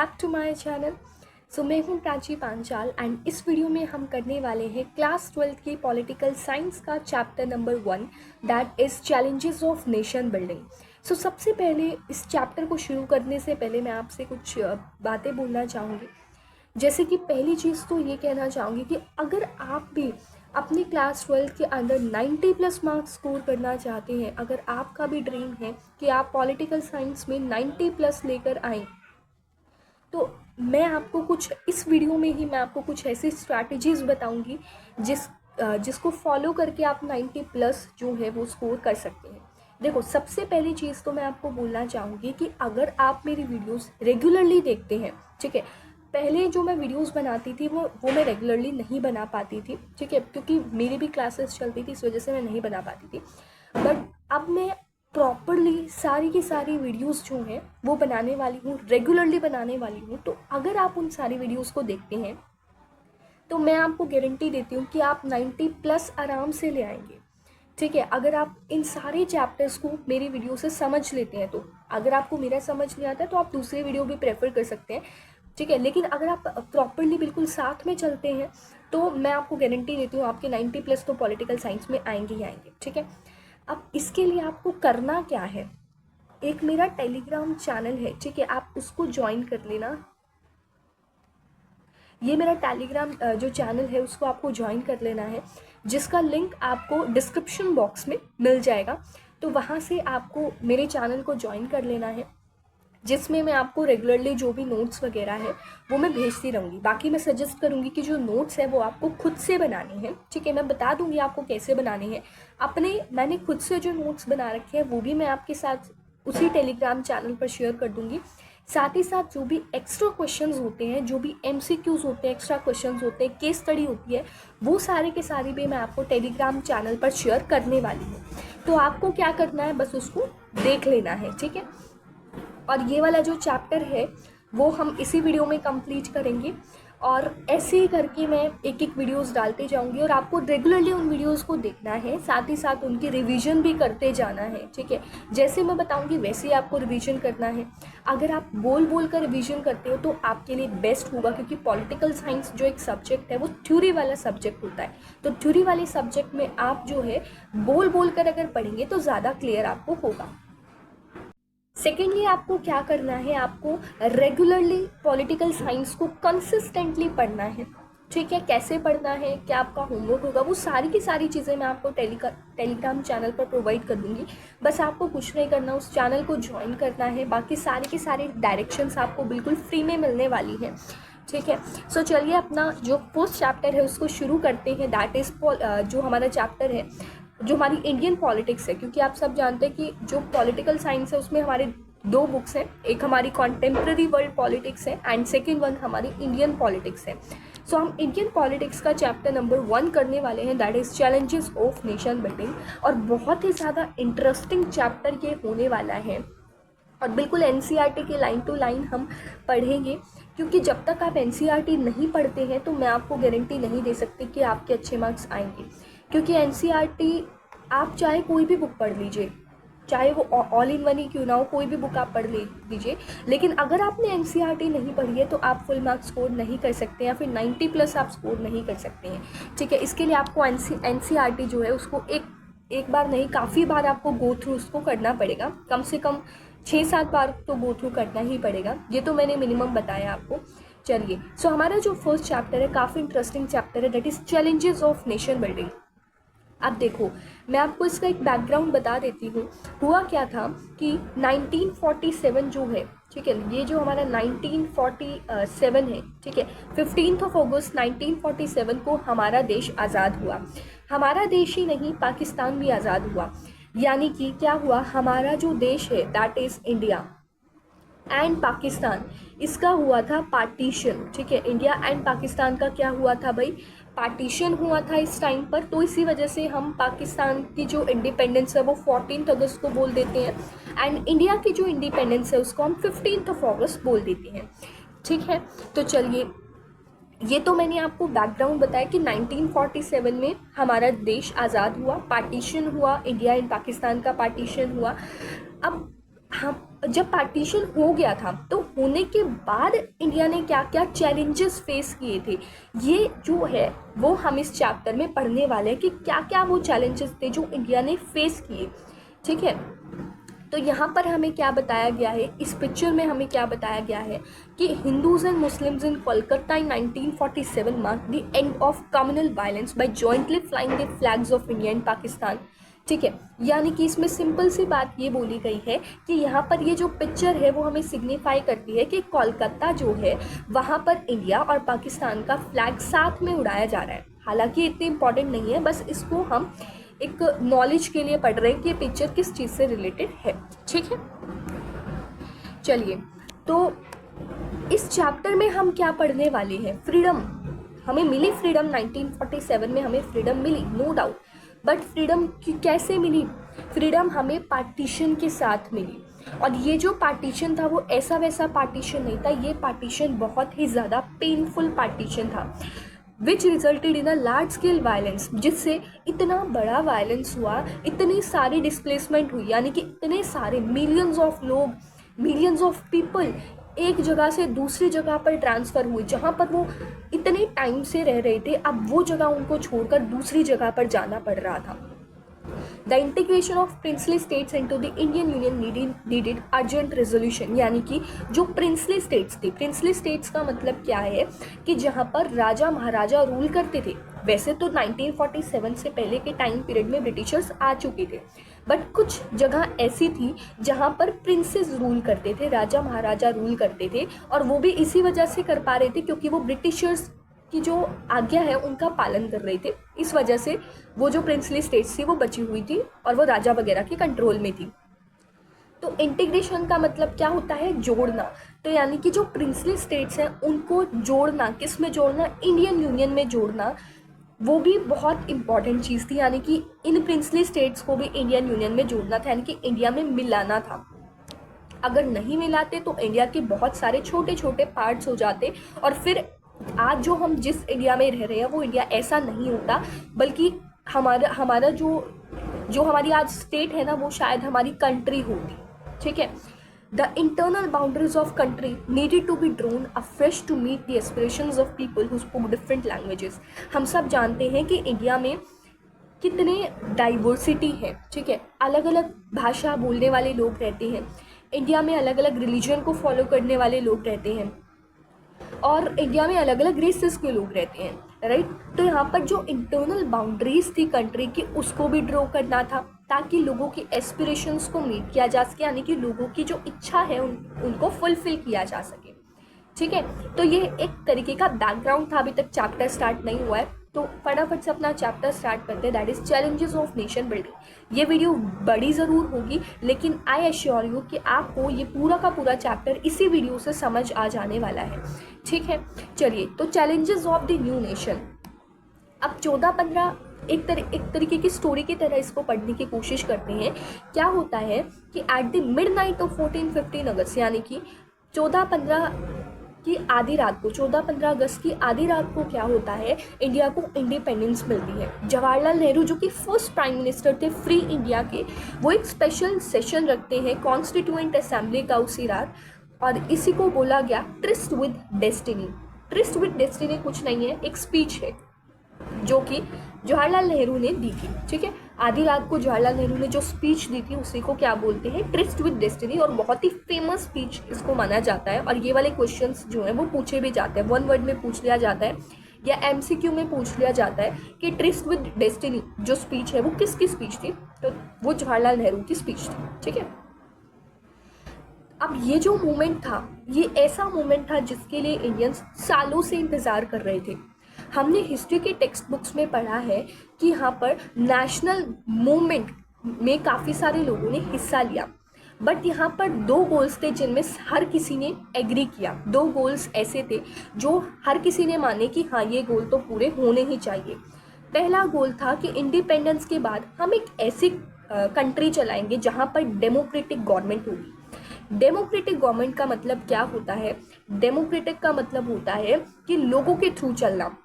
Back to my channel. मैं हूँ Prachi Panchal and इस वीडियो में हम करने वाले हैं क्लास 12th की पॉलिटिकल साइंस का chapter number 1 that is challenges of nation building. सबसे पहले इस चैप्टर को शुरू करने से पहले मैं आपसे कुछ बातें बोलना चाहूँगी। जैसे कि पहली चीज़ तो ये कहना चाहूँगी कि अगर आप भी अपनी क्लास 12th के अंदर 90 प्लस मार्क्स स्कोर करना चाहते हैं, अगर आपका भी ड्रीम है कि आप पॉलिटिकल साइंस में 90 प्लस लेकर आएँ, तो मैं आपको कुछ इस वीडियो में ही मैं आपको कुछ ऐसी स्ट्रैटेजीज़ बताऊंगी जिसको फॉलो करके आप 90 प्लस जो है वो स्कोर कर सकते हैं। देखो, सबसे पहली चीज़ तो मैं आपको बोलना चाहूँगी कि अगर आप मेरी वीडियोस रेगुलरली देखते हैं, ठीक है। पहले जो मैं वीडियोस बनाती थी वो मैं रेगुलरली नहीं बना पाती थी, ठीक है, क्योंकि मेरी भी क्लासेस चलती थी, इस वजह से मैं नहीं बना पाती थी। बट अब मैं प्रॉपरली सारी की सारी वीडियोस जो हैं वो बनाने वाली हूँ, रेगुलरली बनाने वाली हूँ। तो अगर आप उन सारी वीडियोस को देखते हैं तो मैं आपको गारंटी देती हूँ कि आप 90 प्लस आराम से ले आएंगे, ठीक है। अगर आप इन सारे चैप्टर्स को मेरी वीडियो से समझ लेते हैं, तो अगर आपको मेरा समझ नहीं आता है तो आप दूसरे वीडियो भी प्रेफर कर सकते हैं, ठीक है। लेकिन अगर आप प्रॉपरली बिल्कुल साथ में चलते हैं तो मैं आपको गारंटी देती हूँ आपके 90 प्लस तो पॉलिटिकल साइंस में आएंगे ही आएंगे, ठीक है। अब इसके लिए आपको करना क्या है, एक मेरा टेलीग्राम चैनल है, ठीक है, आप उसको ज्वाइन कर लेना। ये मेरा टेलीग्राम जो चैनल है उसको आपको ज्वाइन कर लेना है, जिसका लिंक आपको डिस्क्रिप्शन बॉक्स में मिल जाएगा। तो वहाँ से आपको मेरे चैनल को ज्वाइन कर लेना है, जिसमें मैं आपको रेगुलरली जो भी नोट्स वगैरह है वो मैं भेजती रहूँगी। बाकी मैं सजेस्ट करूँगी कि जो नोट्स है वो आपको खुद से बनाने हैं, ठीक है। मैं बता दूँगी आपको कैसे बनाने हैं। मैंने खुद से जो नोट्स बना रखे हैं वो भी मैं आपके साथ उसी टेलीग्राम चैनल पर शेयर कर दूँगी। साथ ही साथ जो भी एक्स्ट्रा क्वेश्चंस होते हैं, जो भी MCQs होते हैं, एक्स्ट्रा क्वेश्चंस होते हैं, केस स्टडी होती है, वो सारे के सारे भी मैं आपको टेलीग्राम चैनल पर शेयर करने वाली हूँ। तो आपको क्या करना है, बस उसको देख लेना है, ठीक है। और ये वाला जो चैप्टर है वो हम इसी वीडियो में कंप्लीट करेंगे, और ऐसे ही करके मैं एक एक वीडियोस डालते जाऊंगी और आपको रेगुलरली उन वीडियोस को देखना है, साथ ही साथ उनकी रिवीजन भी करते जाना है, ठीक है। जैसे मैं बताऊंगी वैसे ही आपको रिवीजन करना है। अगर आप बोल बोल कर रिवीजन करते हो तो आपके लिए बेस्ट होगा, क्योंकि पॉलिटिकल साइंस जो एक सब्जेक्ट है वो थ्योरी वाला सब्जेक्ट होता है। तो थ्योरी वाले सब्जेक्ट में आप जो है बोल बोल कर अगर पढ़ेंगे तो ज़्यादा क्लियर आपको होगा। सेकेंडली, आपको क्या करना है, आपको रेगुलरली पॉलिटिकल साइंस को कंसिस्टेंटली पढ़ना है, ठीक है। कैसे पढ़ना है, क्या आपका होमवर्क होगा, वो सारी की सारी चीज़ें मैं आपको टेलीग्राम चैनल पर प्रोवाइड कर दूँगी। बस आपको कुछ नहीं करना, उस चैनल को ज्वाइन करना है। बाकी सारी की सारी डायरेक्शंस आपको बिल्कुल फ्री में मिलने वाली हैं, ठीक है। चलिए अपना जो फर्स्ट चैप्टर है उसको शुरू करते हैं। दैट इज़ जो हमारा चैप्टर है, जो हमारी इंडियन पॉलिटिक्स है, क्योंकि आप सब जानते हैं कि जो पॉलिटिकल साइंस है उसमें हमारे दो बुक्स हैं, एक हमारी कॉन्टेम्प्रेरी वर्ल्ड पॉलिटिक्स है एंड सेकेंड वन हमारी इंडियन पॉलिटिक्स है। हम इंडियन पॉलिटिक्स का चैप्टर नंबर 1 करने वाले हैं, that is challenges of nation building. और बहुत ही ज़्यादा इंटरेस्टिंग चैप्टर ये होने वाला है, और बिल्कुल NCERT के लाइन टू लाइन हम पढ़ेंगे, क्योंकि जब तक आप NCERT नहीं पढ़ते हैं तो मैं आपको गारंटी नहीं दे सकती कि आपके अच्छे मार्क्स आएंगे। क्योंकि NCERT आप चाहे कोई भी बुक पढ़ लीजिए, चाहे वो ऑल इन वन ही क्यों ना हो, कोई भी बुक आप पढ़ लीजिए, लेकिन अगर आपने NCERT नहीं पढ़ी है तो आप फुल मार्क्स स्कोर नहीं कर सकते, या फिर 90 प्लस आप स्कोर नहीं कर सकते हैं, ठीक है। इसके लिए आपको NCERT जो है उसको एक बार नहीं, काफ़ी बार आपको गो थ्रू उसको करना पड़ेगा, कम से कम 6-7 बार तो गो थ्रू करना ही पड़ेगा। ये तो मैंने मिनिमम बताया आपको। चलिए, हमारा जो फर्स्ट चैप्टर है काफ़ी इंटरेस्टिंग चैप्टर है, that is challenges of nation building. अब देखो, मैं आपको इसका एक बैकग्राउंड बता देती हूँ। हुआ क्या था कि 1947 जो है, ठीक है, ये जो हमारा 1947 है, ठीक है, 15 अगस्त 1947 को हमारा देश आज़ाद हुआ। हमारा देश ही नहीं, पाकिस्तान भी आज़ाद हुआ। यानी कि क्या हुआ, हमारा जो देश है that is India and Pakistan, इसका हुआ था पार्टीशन, ठीक है। इंडिया एंड पाकिस्तान का क्या हुआ था भाई, पार्टीशन हुआ था इस टाइम पर। तो इसी वजह से हम पाकिस्तान की जो इंडिपेंडेंस है वो 14 अगस्त को बोल देते हैं, एंड इंडिया की जो इंडिपेंडेंस है उसको हम 15 अगस्त बोल देते हैं, ठीक है। तो चलिए, ये तो मैंने आपको बैकग्राउंड बताया कि 1947 में हमारा देश आज़ाद हुआ, पार्टीशन हुआ, इंडिया एंड पाकिस्तान का पार्टीशन हुआ। अब हम जब पार्टीशन हो गया था तो होने के बाद इंडिया ने क्या क्या चैलेंजेस फेस किए थे, ये जो है वो हम इस चैप्टर में पढ़ने वाले हैं कि क्या क्या वो चैलेंजेस थे जो इंडिया ने फेस किए। ठीक है, तो यहाँ पर हमें क्या बताया गया है, इस पिक्चर में हमें क्या बताया गया है कि Hindus and Muslims in Kolkata in 1947 mark the end of communal violence by jointly flying the flags of India and Pakistan. ठीक है, यानी कि इसमें सिंपल सी बात ये बोली गई है कि यहाँ पर ये जो पिक्चर है वो हमें सिग्निफाई करती है कि कोलकाता जो है वहाँ पर इंडिया और पाकिस्तान का फ्लैग साथ में उड़ाया जा रहा है। हालांकि इतनी इंपॉर्टेंट नहीं है, बस इसको हम एक नॉलेज के लिए पढ़ रहे हैं कि ये पिक्चर किस चीज़ से रिलेटेड है। ठीक है, चलिए, तो इस चैप्टर में हम क्या पढ़ने वाले हैं, फ्रीडम हमें मिली, फ्रीडम 1947 में हमें फ्रीडम मिली, नो डाउट, बट फ्रीडम कैसे मिली, फ्रीडम हमें पार्टीशन के साथ मिली। और ये जो पार्टीशन था वो ऐसा वैसा पार्टीशन नहीं था, ये पार्टीशन बहुत ही ज़्यादा पेनफुल पार्टीशन था, विच resulted in a large scale violence, जिससे इतना बड़ा वायलेंस हुआ, इतनी सारी डिस्प्लेसमेंट हुई, यानी कि इतने सारे मिलियंस ऑफ लोग, मिलियंस ऑफ पीपल एक जगह से दूसरी जगह पर ट्रांसफ़र हुए। जहाँ पर वो इतने टाइम से रह रहे थे, अब वो जगह उनको छोड़कर दूसरी जगह पर जाना पड़ रहा था। The integration of princely states into the Indian union needed urgent resolution, यानी कि जो प्रिंसली स्टेट्स थे, प्रिंसली स्टेट्स का मतलब क्या है कि जहाँ पर राजा महाराजा रूल करते थे। वैसे तो 1947 से पहले के टाइम पीरियड में ब्रिटिशर्स आ चुके थे, बट कुछ जगह ऐसी थी जहाँ पर प्रिंसेस रूल करते थे, राजा महाराजा रूल करते थे, और वो भी इसी वजह से कर पा रहे थे क्योंकि वो ब्रिटिशर्स की जो आज्ञा है उनका पालन कर रहे थे। इस वजह से वो जो प्रिंसली स्टेट्स थी वो बची हुई थी और वो राजा वगैरह के कंट्रोल में थी। तो इंटीग्रेशन का मतलब क्या होता है, जोड़ना। तो यानी कि जो प्रिंसली स्टेट्स हैं उनको जोड़ना, किस में जोड़ना, इंडियन यूनियन में जोड़ना, वो भी बहुत इंपॉर्टेंट चीज़ थी। यानी कि इन प्रिंसली स्टेट्स को भी इंडियन यूनियन में जोड़ना था, यानी कि इंडिया में मिलाना था। अगर नहीं मिलाते तो इंडिया के बहुत सारे छोटे छोटे पार्ट्स हो जाते, और फिर आज जो हम जिस इंडिया में रह रहे हैं वो इंडिया ऐसा नहीं होता, बल्कि हमारा जो हमारी आज स्टेट है ना, वो शायद हमारी कंट्री होती। ठीक है, the internal boundaries of country needed to be drawn afresh to meet the aspirations of people who spoke different languages. हम सब जानते हैं कि इंडिया में कितने डाइवर्सिटी है। ठीक है, अलग अलग भाषा बोलने वाले लोग रहते हैं इंडिया में, अलग अलग रिलीजन को फॉलो करने वाले लोग रहते हैं, और इंडिया में अलग अलग रेसेस के लोग रहते हैं, राइट। तो यहाँ पर जो इंटरनल बाउंड्रीज थी कंट्री की, उसको भी ड्रॉ करना था ताकि लोगों की एस्पिरेशंस को मीट किया जा सके, यानी कि लोगों की जो इच्छा है उनको फुलफिल किया जा सके। ठीक है, तो ये एक तरीके का बैकग्राउंड था, अभी तक चैप्टर स्टार्ट नहीं हुआ है, तो फटाफट से अपना चैप्टर स्टार्ट करते हैं, that is challenges of nation building. ये वीडियो बड़ी ज़रूर होगी, लेकिन आई एश्योर यू कि आपको ये पूरा का पूरा चैप्टर इसी वीडियो से समझ आ जाने वाला है। ठीक है, चलिए, तो challenges of the new nation. अब 14-15 एक तरीके की स्टोरी की तरह इसको पढ़ने की कोशिश करते हैं। क्या होता है कि एट द मिडनाइट ऑफ 14-15 अगस्त, यानी कि 14-15 की आधी रात को, 14-15 अगस्त की आधी रात को क्या होता है, इंडिया को इंडिपेंडेंस मिलती है। जवाहरलाल नेहरू जो कि फर्स्ट प्राइम मिनिस्टर थे फ्री इंडिया के, वो एक स्पेशल सेशन रखते हैं कॉन्स्टिट्यूएंट असेंबली का उसी रात, और इसी को बोला गया tourist with destiny. Tourist with destiny कुछ नहीं है, एक स्पीच है जो कि जवाहरलाल नेहरू ने दी थी। ठीक है, आधी रात को जवाहरलाल नेहरू ने जो स्पीच दी थी उसी को क्या बोलते हैं, ट्रिस्ट विद डेस्टिनी, और बहुत ही फेमस स्पीच इसको माना जाता है। और ये वाले क्वेश्चंस जो हैं वो पूछे भी जाते हैं, वन वर्ड में पूछ लिया जाता है या एमसीक्यू में पूछ लिया जाता है कि ट्रिस्ट विद डेस्टिनी जो स्पीच है वो किसकी स्पीच थी, तो वो जवाहरलाल नेहरू की स्पीच थी। ठीक है, अब ये जो मूवमेंट था, ये ऐसा मूवमेंट था जिसके लिए इंडियंस सालों से इंतज़ार कर रहे थे। हमने हिस्ट्री के टेक्स्ट बुक्स में पढ़ा है कि यहाँ पर नेशनल मूवमेंट में काफ़ी सारे लोगों ने हिस्सा लिया, बट यहाँ पर 2 गोल्स थे जिनमें हर किसी ने एग्री किया। 2 गोल्स ऐसे थे जो हर किसी ने माने कि हाँ, ये गोल तो पूरे होने ही चाहिए। पहला गोल था कि इंडिपेंडेंस के बाद हम एक ऐसी कंट्री चलाएंगे जहाँ पर डेमोक्रेटिक गवर्नमेंट होगी। डेमोक्रेटिक गवर्नमेंट का मतलब क्या होता है, डेमोक्रेटिक का मतलब होता है कि लोगों के थ्रू चलना,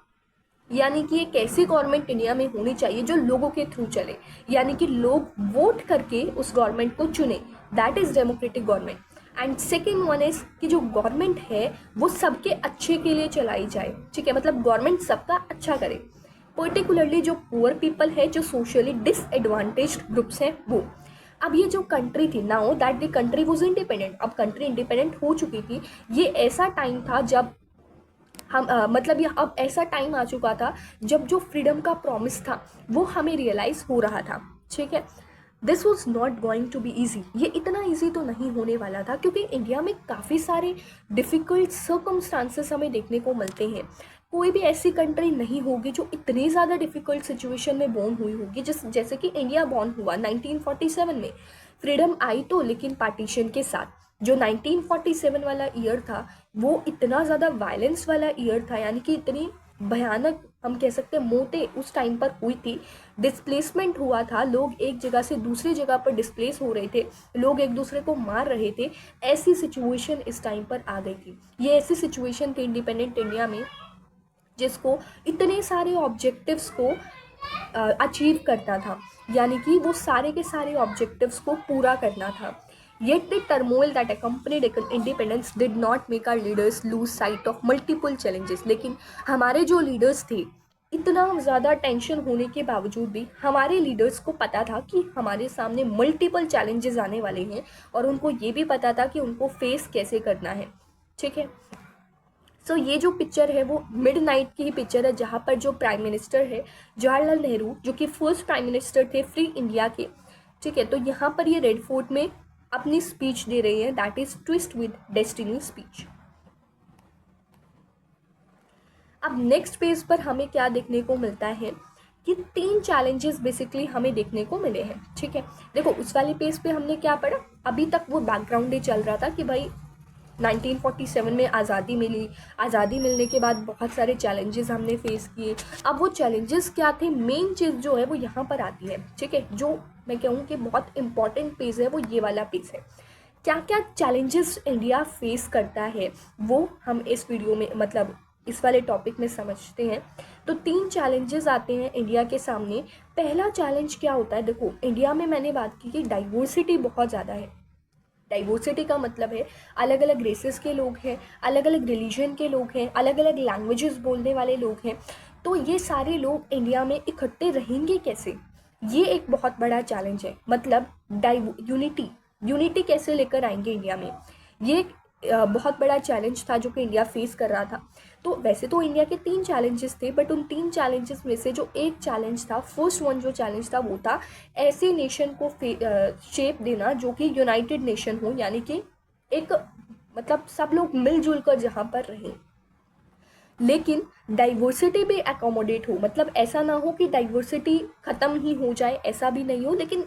यानी कि एक ऐसी गवर्नमेंट इंडिया में होनी चाहिए जो लोगों के थ्रू चले, यानी कि लोग वोट करके उस गवर्नमेंट को चुने, that is democratic government. And second one is कि जो गवर्नमेंट है वो सबके अच्छे के लिए चलाई जाए, ठीक है, मतलब गवर्नमेंट सबका अच्छा करे, पर्टिकुलरली जो पुअर पीपल है, जो सोशली डिसएडवांटेज्ड ग्रुप्स हैं वो। अब ये जो कंट्री थी, now that the country was independent, अब कंट्री इंडिपेंडेंट हो चुकी थी, ये ऐसा टाइम था जब हम मतलब ये अब ऐसा टाइम आ चुका था जब जो फ्रीडम का प्रॉमिस था वो हमें रियलाइज़ हो रहा था, ठीक है। This was not going to be easy, ये इतना ईजी तो नहीं होने वाला था, क्योंकि इंडिया में काफ़ी सारे डिफ़िकल्ट सर्कमस्टांसेस हमें देखने को मिलते हैं। कोई भी ऐसी कंट्री नहीं होगी जो इतनी ज़्यादा डिफ़िकल्ट सिचुएशन में बॉर्न हुई होगी जैसे कि इंडिया बॉर्न हुआ 1947 में। फ्रीडम आई तो लेकिन पार्टीशन के साथ। जो 1947 वाला ईयर था वो इतना ज़्यादा वायलेंस वाला ईयर था, यानी कि इतनी भयानक हम कह सकते हैं मौतें उस टाइम पर हुई थी, डिस्प्लेसमेंट हुआ था, लोग एक जगह से दूसरी जगह पर डिस्प्लेस हो रहे थे, लोग एक दूसरे को मार रहे थे, ऐसी सिचुएशन इस टाइम पर आ गई थी। ये ऐसी सिचुएशन थी इंडिपेंडेंट इंडिया में जिसको इतने सारे ऑब्जेक्टिव्स को अचीव करना था, यानी कि वो सारे के सारे ऑब्जेक्टिव्स को पूरा करना था। Yet the turmoil that accompanied independence did not make our leaders lose sight of multiple challenges। लेकिन हमारे जो लीडर्स थे, इतना ज़्यादा टेंशन होने के बावजूद भी हमारे लीडर्स को पता था कि हमारे सामने मल्टीपल चैलेंजेस आने वाले हैं, और उनको ये भी पता था कि उनको फेस कैसे करना है, ठीक है। सो ये जो पिक्चर है वो मिड नाइट की ही पिक्चर है, जहाँ पर जो प्राइम मिनिस्टर है जवाहरलाल नेहरू, जो कि फर्स्ट प्राइम मिनिस्टर थे फ्री इंडिया के, ठीक है, तो यहाँ पर ये रेड फोर्ट में अपनी स्पीच दे रही है, that is twist with destiny speech. अब नेक्स्ट पेज पर हमें क्या देखने को मिलता है कि 3 चैलेंजेस बेसिकली हमें देखने को मिले हैं, ठीक है। देखो उस वाले पेज पे हमने क्या पढ़ा, अभी तक वो बैकग्राउंड ही चल रहा था कि भाई 1947 में आज़ादी मिली, आज़ादी मिलने के बाद बहुत सारे चैलेंजेस हमने फेस किए। अब वो चैलेंजेस क्या थे, मेन चीज़ जो है वो यहाँ पर आती है, ठीक है। जो मैं कहूँ कि बहुत इंपॉर्टेंट पेज है वो ये वाला पेज है। क्या क्या चैलेंजेस इंडिया फेस करता है वो हम इस वीडियो में मतलब इस वाले टॉपिक में समझते हैं। तो 3 चैलेंजेस आते हैं इंडिया के सामने। पहला चैलेंज क्या होता है, देखो इंडिया में मैंने बात की कि डाइवर्सिटी बहुत ज़्यादा है। डाइवर्सिटी का मतलब है अलग अलग रेसेस के लोग हैं, अलग अलग रिलीजन के लोग हैं, अलग अलग लैंग्वेजेस बोलने वाले लोग हैं। तो ये सारे लोग इंडिया में इकट्ठे रहेंगे कैसे, ये एक बहुत बड़ा चैलेंज है। मतलब यूनिटी कैसे लेकर आएंगे इंडिया में, ये एक बहुत बड़ा चैलेंज था जो कि इंडिया फेस कर रहा था। तो वैसे तो इंडिया के 3 चैलेंजेस थे, बट उन 3 चैलेंजेस में से जो एक चैलेंज था, फर्स्ट वन जो चैलेंज था वो था ऐसे नेशन को शेप देना जो कि यूनाइटेड नेशन हो, यानी कि एक मतलब सब लोग मिलजुल कर जहाँ पर रहें, लेकिन डाइवर्सिटी भी एकोमोडेट हो। मतलब ऐसा ना हो कि डाइवर्सिटी ख़त्म ही हो जाए, ऐसा भी नहीं हो, लेकिन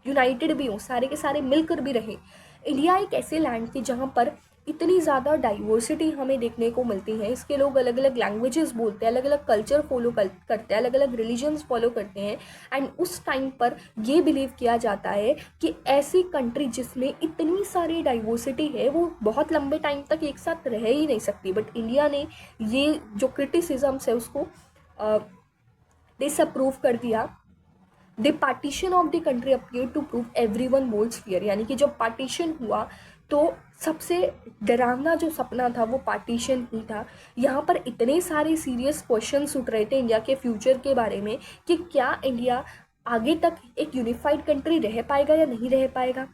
यूनाइटेड भी हो, सारे के सारे मिलकर भी रहें। इंडिया एक ऐसे लैंड थी जहाँ पर इतनी ज़्यादा डाइवर्सिटी हमें देखने को मिलती है। इसके लोग अलग अलग लैंग्वेजेस बोलते हैं, अलग अलग कल्चर फॉलो करते हैं, अलग अलग रिलीजन्स फॉलो करते हैं। एंड उस टाइम पर ये बिलीव किया जाता है कि ऐसी कंट्री जिसमें इतनी सारी डाइवर्सिटी है वो बहुत लंबे टाइम तक एक साथ रह ही नहीं सकती। बट इंडिया ने ये जो क्रिटिसिजम्स है उसको डिसअप्रूव कर दिया। The partition of the country appear to prove everyone world's fear, यानी कि जब पार्टीशन हुआ तो सबसे डरावना जो सपना था वो पार्टीशन ही था। यहाँ पर इतने सारे सीरियस क्वेश्चंस उठ रहे थे इंडिया के फ्यूचर के बारे में कि क्या इंडिया आगे तक एक यूनिफाइड कंट्री रह पाएगा या नहीं रह पाएगा,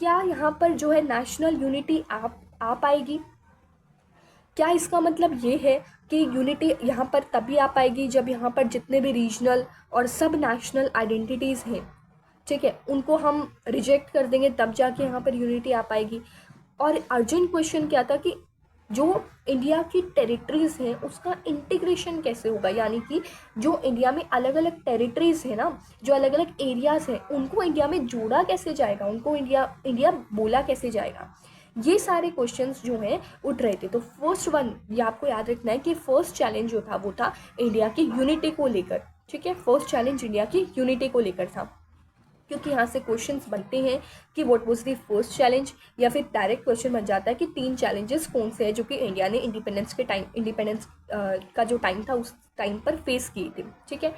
क्या यहाँ पर जो है नेशनल यूनिटी आ पाएगी। क्या इसका मतलब ये है कि यूनिटी यहाँ पर तभी आ पाएगी जब यहाँ पर जितने भी रीजनल और सब नेशनल आइडेंटिटीज़ हैं, ठीक है, उनको हम रिजेक्ट कर देंगे तब जाके यहाँ पर यूनिटी आ पाएगी। और अर्जेंट क्वेश्चन क्या था कि जो इंडिया की टेरिटरीज़ हैं उसका इंटीग्रेशन कैसे होगा, यानी कि जो इंडिया में अलग अलग टेरिटरीज़ हैं ना, जो अलग अलग एरियाज़ हैं, उनको इंडिया में जोड़ा कैसे जाएगा, उनको इंडिया बोला कैसे जाएगा। ये सारे क्वेश्चंस जो हैं उठ रहे थे। तो फर्स्ट वन ये आपको याद रखना है कि फर्स्ट चैलेंज जो था वो था इंडिया की यूनिटी को लेकर, ठीक है। फर्स्ट चैलेंज इंडिया की यूनिटी को लेकर था, क्योंकि यहाँ से क्वेश्चंस बनते हैं कि what was the first challenge, या फिर डायरेक्ट क्वेश्चन बन जाता है कि 3 चैलेंजेस कौन से हैं जो कि इंडिया ने इंडिपेंडेंस का जो टाइम था उस टाइम पर फेस किए थे, ठीक है।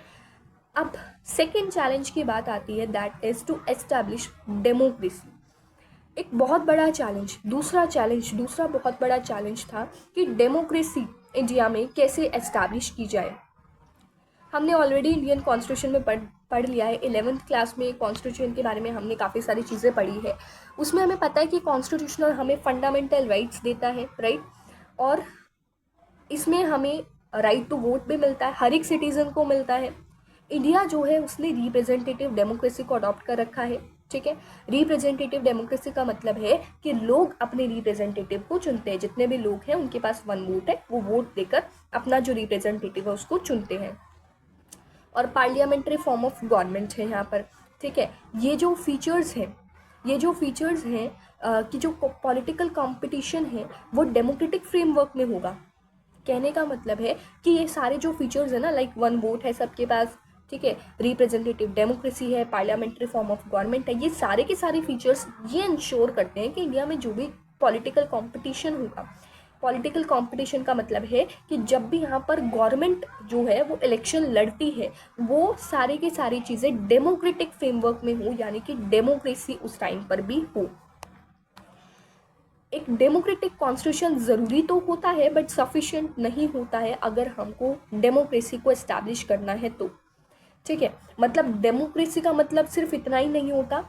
अब सेकेंड चैलेंज की बात आती है, that is to establish democracy. एक बहुत बड़ा चैलेंज, दूसरा बहुत बड़ा चैलेंज था कि डेमोक्रेसी इंडिया में कैसे एस्टैब्लिश की जाए। हमने ऑलरेडी इंडियन कॉन्स्टिट्यूशन में पढ़ लिया है। 11th क्लास में कॉन्स्टिट्यूशन के बारे में हमने काफ़ी सारी चीज़ें पढ़ी है। उसमें हमें पता है कि कॉन्स्टिट्यूशनल हमें फंडामेंटल राइट्स देता है, राइट। और इसमें हमें राइट टू वोट भी मिलता है, हर एक सिटीज़न को मिलता है। इंडिया जो है उसने रिप्रेजेंटेटिव डेमोक्रेसी को अडॉप्ट कर रखा है, ठीक है। रिप्रेजेंटेटिव डेमोक्रेसी का मतलब है कि लोग अपने रिप्रेजेंटेटिव को चुनते हैं। जितने भी लोग हैं उनके पास 1 वोट है, वो वोट देकर अपना जो रिप्रेजेंटेटिव है उसको चुनते हैं। और पार्लियामेंट्री फॉर्म ऑफ गवर्नमेंट है यहाँ पर, ठीक है। ये जो फीचर्स हैं कि जो पॉलिटिकल कंपटीशन है वो डेमोक्रेटिक फ्रेमवर्क में होगा। कहने का मतलब है कि ये सारे जो फीचर्स है ना, लाइक 1 वोट है सबके पास, ठीक है, रिप्रेजेंटेटिव डेमोक्रेसी है, पार्लियामेंट्री फॉर्म ऑफ गवर्नमेंट है, ये सारे के सारे फीचर्स ये इंश्योर करते हैं कि इंडिया में जो भी पॉलिटिकल कंपटीशन होगा, पॉलिटिकल कंपटीशन का मतलब है कि जब भी यहाँ पर गवर्नमेंट जो है वो इलेक्शन लड़ती है, वो सारी की सारी चीज़ें डेमोक्रेटिक फ्रेमवर्क में हो, यानी कि डेमोक्रेसी उस टाइम पर भी हो। एक डेमोक्रेटिक कॉन्स्टिट्यूशन ज़रूरी तो होता है बट सफिशिएंट नहीं होता है अगर हमको डेमोक्रेसी को इस्टेब्लिश करना है तो, ठीक है। मतलब डेमोक्रेसी का मतलब सिर्फ इतना ही नहीं होता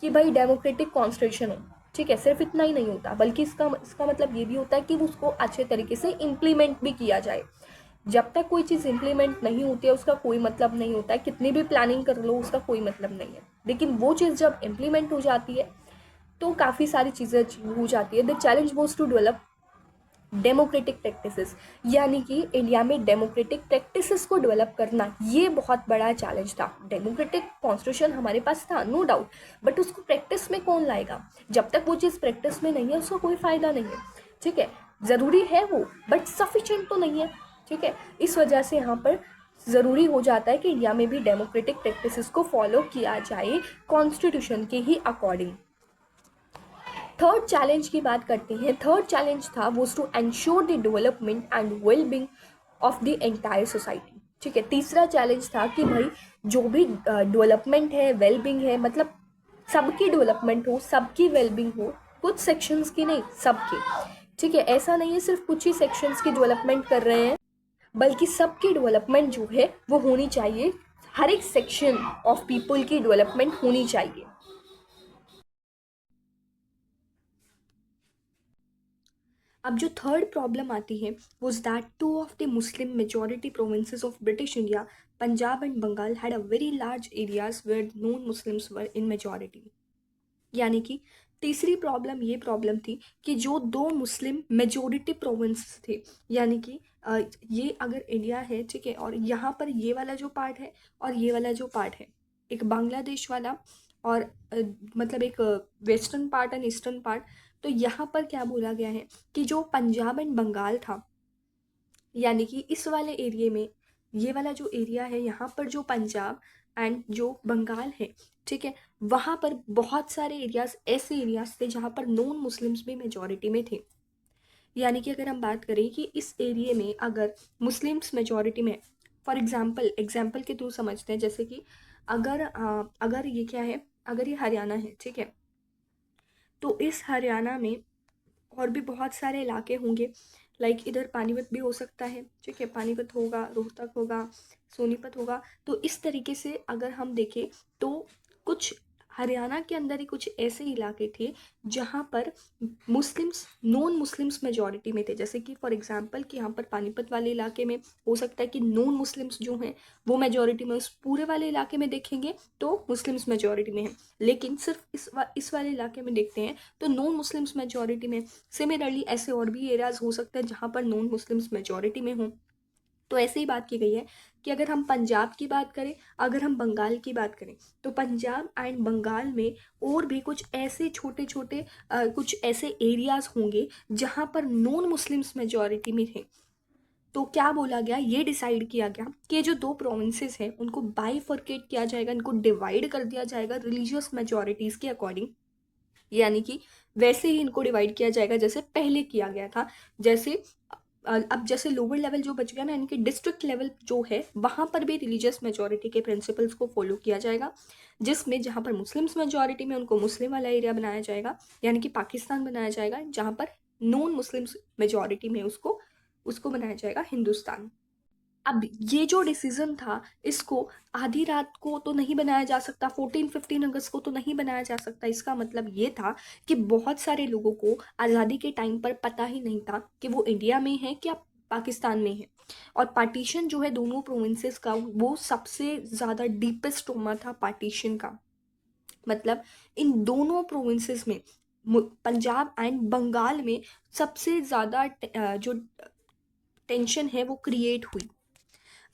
कि भाई डेमोक्रेटिक कॉन्स्टिट्यूशन हो, ठीक है, सिर्फ इतना ही नहीं होता, बल्कि इसका मतलब ये भी होता है कि उसको अच्छे तरीके से इम्प्लीमेंट भी किया जाए। जब तक कोई चीज़ इम्प्लीमेंट नहीं होती है उसका कोई मतलब नहीं होता है, कितनी भी प्लानिंग कर लो उसका कोई मतलब नहीं है। लेकिन वो चीज़ जब इम्प्लीमेंट हो जाती है तो काफ़ी सारी चीज़ें अचीव हो जाती है। The challenge was to develop democratic practices, यानी कि इंडिया में डेमोक्रेटिक प्रैक्टिसेस को डेवलप करना ये बहुत बड़ा चैलेंज था। डेमोक्रेटिक कॉन्स्टिट्यूशन हमारे पास था, नो डाउट, बट उसको प्रैक्टिस में कौन लाएगा? जब तक वो चीज़ प्रैक्टिस में नहीं है उसका कोई फ़ायदा नहीं है, ठीक है। ज़रूरी है वो बट सफिशिएंट तो नहीं है, ठीक है। इस वजह से यहाँ पर ज़रूरी हो जाता है कि इंडिया में भी डेमोक्रेटिक प्रैक्टिसेस को फॉलो किया जाए कॉन्स्टिट्यूशन के ही अकॉर्डिंग। थर्ड चैलेंज की बात करते हैं। थर्ड चैलेंज था was to ensure the development and well being of the entire society, ठीक है। तीसरा चैलेंज था कि भाई जो भी डेवलपमेंट है, वेल बींग है, मतलब सबकी डेवलपमेंट हो, सबकी वेल बींग हो, कुछ सेक्शंस की नहीं, सबकी, ठीक है। ऐसा नहीं है सिर्फ कुछ ही सेक्शंस की डेवलपमेंट कर रहे हैं, बल्कि सबकी डेवलपमेंट जो है वो होनी चाहिए। हर एक सेक्शन ऑफ पीपल की डेवलपमेंट होनी चाहिए। अब जो थर्ड प्रॉब्लम आती है was that 2 of the Muslim majority provinces of British India, Punjab and Bengal, had a very large areas where non Muslims were in majority. यानी कि तीसरी प्रॉब्लम ये प्रॉब्लम थी कि जो 2 मुस्लिम मेजॉरिटी प्रोविंस थे, यानी कि ये अगर इंडिया है, ठीक है, और यहाँ पर ये वाला जो पार्ट है और ये वाला जो पार्ट है, एक बांग्लादेश वाला और मतलब एक western part and eastern part. तो यहाँ पर क्या बोला गया है कि जो पंजाब एंड बंगाल था, यानी कि इस वाले एरिए में, ये वाला जो एरिया है यहाँ पर जो पंजाब एंड जो बंगाल है, ठीक है, वहाँ पर बहुत सारे एरियाज ऐसे एरियाज थे जहाँ पर नॉन मुस्लिम्स भी मेजॉरिटी में थे। यानी कि अगर हम बात करें कि इस एरिए में अगर मुस्लिम्स मेजॉरिटी में, फॉर एग्जाम्पल के थ्रू समझते हैं, जैसे कि अगर ये क्या है, अगर ये हरियाणा है, ठीक है, तो इस हरियाणा में और भी बहुत सारे इलाके होंगे, लाइक इधर पानीपत भी हो सकता है, ठीक है, पानीपत होगा, रोहतक होगा, सोनीपत होगा। तो इस तरीके से अगर हम देखें तो कुछ हरियाणा के अंदर ही कुछ ऐसे इलाके थे जहाँ पर मुस्लिम्स, नॉन मुस्लिम्स मेजॉरिटी में थे। जैसे कि फॉर एग्जांपल कि यहाँ पर पानीपत वाले इलाके में हो सकता है कि नॉन मुस्लिम्स जो हैं वो मेजॉरिटी में, उस पूरे वाले इलाके में देखेंगे तो मुस्लिम्स मेजॉरिटी में हैं। लेकिन सिर्फ इस वाले इलाके में देखते हैं तो नॉन मुस्लिम्स मेजॉरिटी में। सिमिलरली ऐसे और भी एरियाज हो सकते हैं जहाँ पर नॉन मुस्लिम्स मेजॉरिटी में हों। तो ऐसे ही बात की गई है कि अगर हम पंजाब की बात करें, अगर हम बंगाल की बात करें, तो पंजाब एंड बंगाल में और भी कुछ ऐसे छोटे छोटे कुछ ऐसे एरियाज होंगे जहाँ पर नॉन मुस्लिम्स मेजॉरिटी में थे। तो क्या बोला गया, ये डिसाइड किया गया कि ये जो 2 प्रोविंसेस हैं उनको बाइफर्केट किया जाएगा, इनको डिवाइड कर दिया जाएगा रिलीजियस मेजॉरिटीज़ के अकॉर्डिंग। यानी कि वैसे ही इनको डिवाइड किया जाएगा जैसे पहले किया गया था। जैसे अब जैसे लोअर लेवल जो बच गया ना, यानी कि डिस्ट्रिक्ट लेवल जो है वहाँ पर भी रिलीजियस मेजॉरिटी के प्रिंसिपल्स को फॉलो किया जाएगा, जिसमें जहाँ पर मुस्लिम्स मेजॉरिटी में उनको मुस्लिम वाला एरिया बनाया जाएगा, यानी कि पाकिस्तान बनाया जाएगा। जहाँ पर नॉन मुस्लिम्स मेजॉरिटी में उसको उसको बनाया जाएगा हिंदुस्तान। अब ये जो डिसीजन था, इसको आधी रात को तो नहीं बनाया जा सकता, 14-15 अगस्त को तो नहीं बनाया जा सकता। इसका मतलब ये था कि बहुत सारे लोगों को आज़ादी के टाइम पर पता ही नहीं था कि वो इंडिया में है क्या पाकिस्तान में है। और पार्टीशन जो है दोनों प्रोविंसेस का, वो सबसे ज़्यादा डीपेस्ट ट्रॉमा था पार्टीशन का। मतलब इन दोनों प्रोविंसेस में, पंजाब एंड बंगाल में सबसे ज़्यादा जो टेंशन है वो क्रिएट हुई।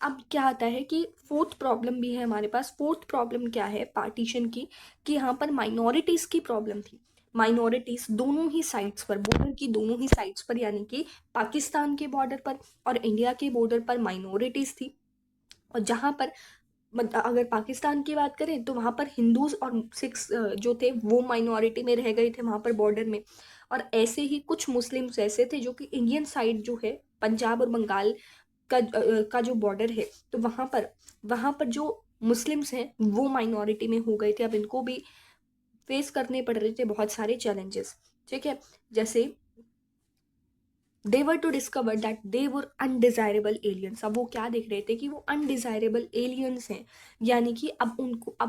अब क्या आता है कि फोर्थ प्रॉब्लम भी है हमारे पास। फोर्थ प्रॉब्लम क्या है पार्टीशन की, कि यहाँ पर माइनॉरिटीज़ की प्रॉब्लम थी। माइनॉरिटीज़ दोनों ही साइड्स पर, बॉर्डर की दोनों ही साइड्स पर, यानी कि पाकिस्तान के बॉर्डर पर और इंडिया के बॉर्डर पर माइनॉरिटीज़ थी। और जहाँ पर अगर पाकिस्तान की बात करें तो वहाँ पर हिंदूज और सिख्स जो थे वो माइनॉरिटी में रह गए थे वहाँ पर बॉर्डर में। और ऐसे ही कुछ मुस्लिम्स ऐसे थे जो कि इंडियन साइड जो है पंजाब और बंगाल का जो बॉर्डर है, तो वहाँ पर जो मुस्लिम्स हैं वो माइनॉरिटी में हो गए थे। अब इनको भी फेस करने पड़ रहे थे बहुत सारे चैलेंजेस। ठीक है, जैसे they were to discover that they were undesirable aliens. अब वो क्या देख रहे थे कि वो अनडिजायरेबल एलियंस हैं, यानी कि अब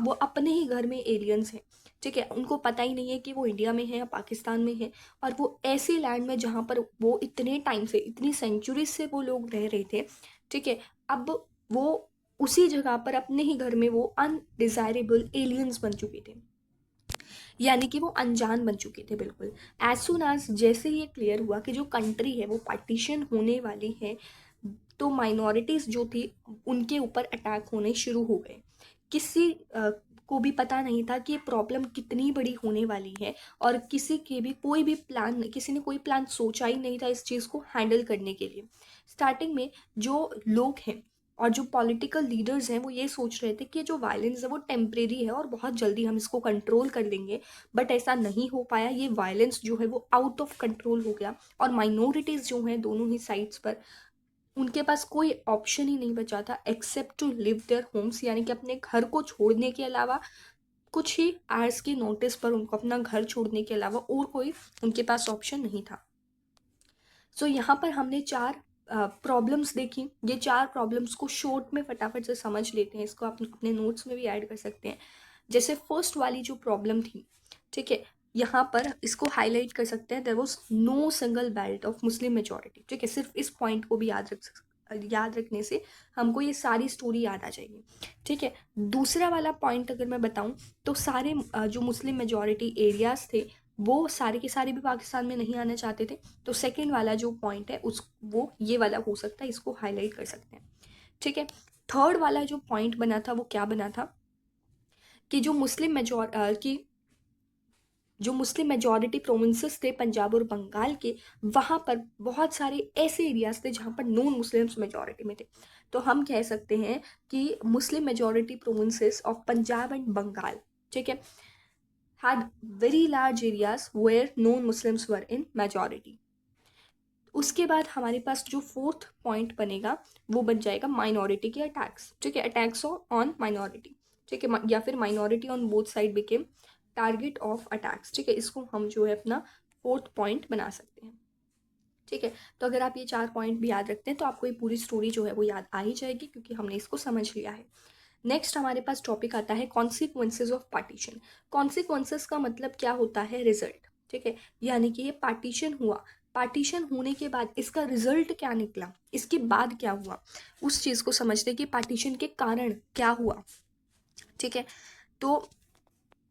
वो अपने ही घर में एलियंस हैं। ठीक है, उनको पता ही नहीं है कि वो इंडिया में है या पाकिस्तान में है। और वो ऐसे लैंड में जहाँ पर वो इतने टाइम से, इतनी सेंचुरीज से वो लोग रह रहे थे। ठीक है, अब वो उसी जगह पर अपने ही घर में वो अनडिजायरेबल एलियंस बन चुके थे, यानी कि वो अनजान बन चुके थे बिल्कुल। एज सुन एज जैसे ये क्लियर हुआ कि जो कंट्री है वो पार्टीशन होने वाली है, तो माइनॉरिटीज़ जो थी उनके ऊपर अटैक होने शुरू हो गए। किसी को भी पता नहीं था कि ये प्रॉब्लम कितनी बड़ी होने वाली है, और किसी के भी कोई भी प्लान, किसी ने कोई प्लान सोचा ही नहीं था इस चीज़ को हैंडल करने के लिए। स्टार्टिंग में जो लोग हैं और जो पॉलिटिकल लीडर्स हैं वो ये सोच रहे थे कि जो वायलेंस है वो टेम्परेरी है और बहुत जल्दी हम इसको कंट्रोल कर लेंगे। बट ऐसा नहीं हो पाया, ये वायलेंस जो है वो आउट ऑफ कंट्रोल हो गया। और माइनॉरिटीज़ जो हैं दोनों ही साइड्स पर, उनके पास कोई ऑप्शन ही नहीं बचा था except to live their homes, यानी कि अपने घर को छोड़ने के अलावा, कुछ ही आवर्स की नोटिस पर उनको अपना घर छोड़ने के अलावा और कोई उनके पास ऑप्शन नहीं था। सो यहाँ पर हमने चार प्रॉब्लम्स देखी। ये चार प्रॉब्लम्स को शॉर्ट में फटाफट से समझ लेते हैं, इसको आप अपने नोट्स में भी ऐड कर सकते हैं। जैसे फर्स्ट वाली जो प्रॉब्लम थी, ठीक है, यहाँ पर इसको हाईलाइट कर सकते हैं, there was no single belt of Muslim majority. ठीक है, सिर्फ इस पॉइंट को भी याद रखने से हमको ये सारी स्टोरी याद आ जाएगी। ठीक है, दूसरा वाला पॉइंट अगर मैं बताऊं, तो सारे जो मुस्लिम मेजॉरिटी एरियाज थे वो सारे के सारे भी पाकिस्तान में नहीं आना चाहते थे। तो सेकेंड वाला जो पॉइंट है उस वो ये वाला हो सकता है, इसको हाईलाइट कर सकते हैं। ठीक है, थर्ड वाला जो पॉइंट बना था वो क्या बना था, कि जो मुस्लिम मेजॉरिटी प्रोविंसेस थे पंजाब और बंगाल के, वहाँ पर बहुत सारे ऐसे एरियाज थे जहाँ पर नॉन मुस्लिम्स मेजॉरिटी में थे। तो हम कह सकते हैं कि Muslim majority provinces of Punjab and Bengal, ठीक है, had very large areas where non-Muslims were in majority. उसके बाद हमारे पास जो फोर्थ पॉइंट बनेगा वो बन जाएगा माइनॉरिटी के अटैक्स। ठीक है, अटैक्स ऑन माइनॉरिटी। ठीक है, या फिर minority on both side became target of attacks. ठीक है, इसको हम जो है अपना फोर्थ पॉइंट बना सकते हैं। ठीक है, तो अगर आप ये चार पॉइंट भी याद रखते हैं तो आपको ये पूरी स्टोरी जो है वो याद आ ही जाएगी, क्योंकि हमने इसको समझ लिया है। नेक्स्ट हमारे पास टॉपिक आता है कॉन्सिक्वेंसेज ऑफ पार्टीशन। कॉन्सिक्वेंसेज का मतलब क्या होता है, रिजल्ट। ठीक है, यानी कि ये पार्टीशन हुआ, पार्टीशन होने के बाद इसका रिजल्ट क्या निकला, इसके बाद क्या हुआ, उस चीज़ को समझते कि पार्टीशन के कारण क्या हुआ। ठीक है, तो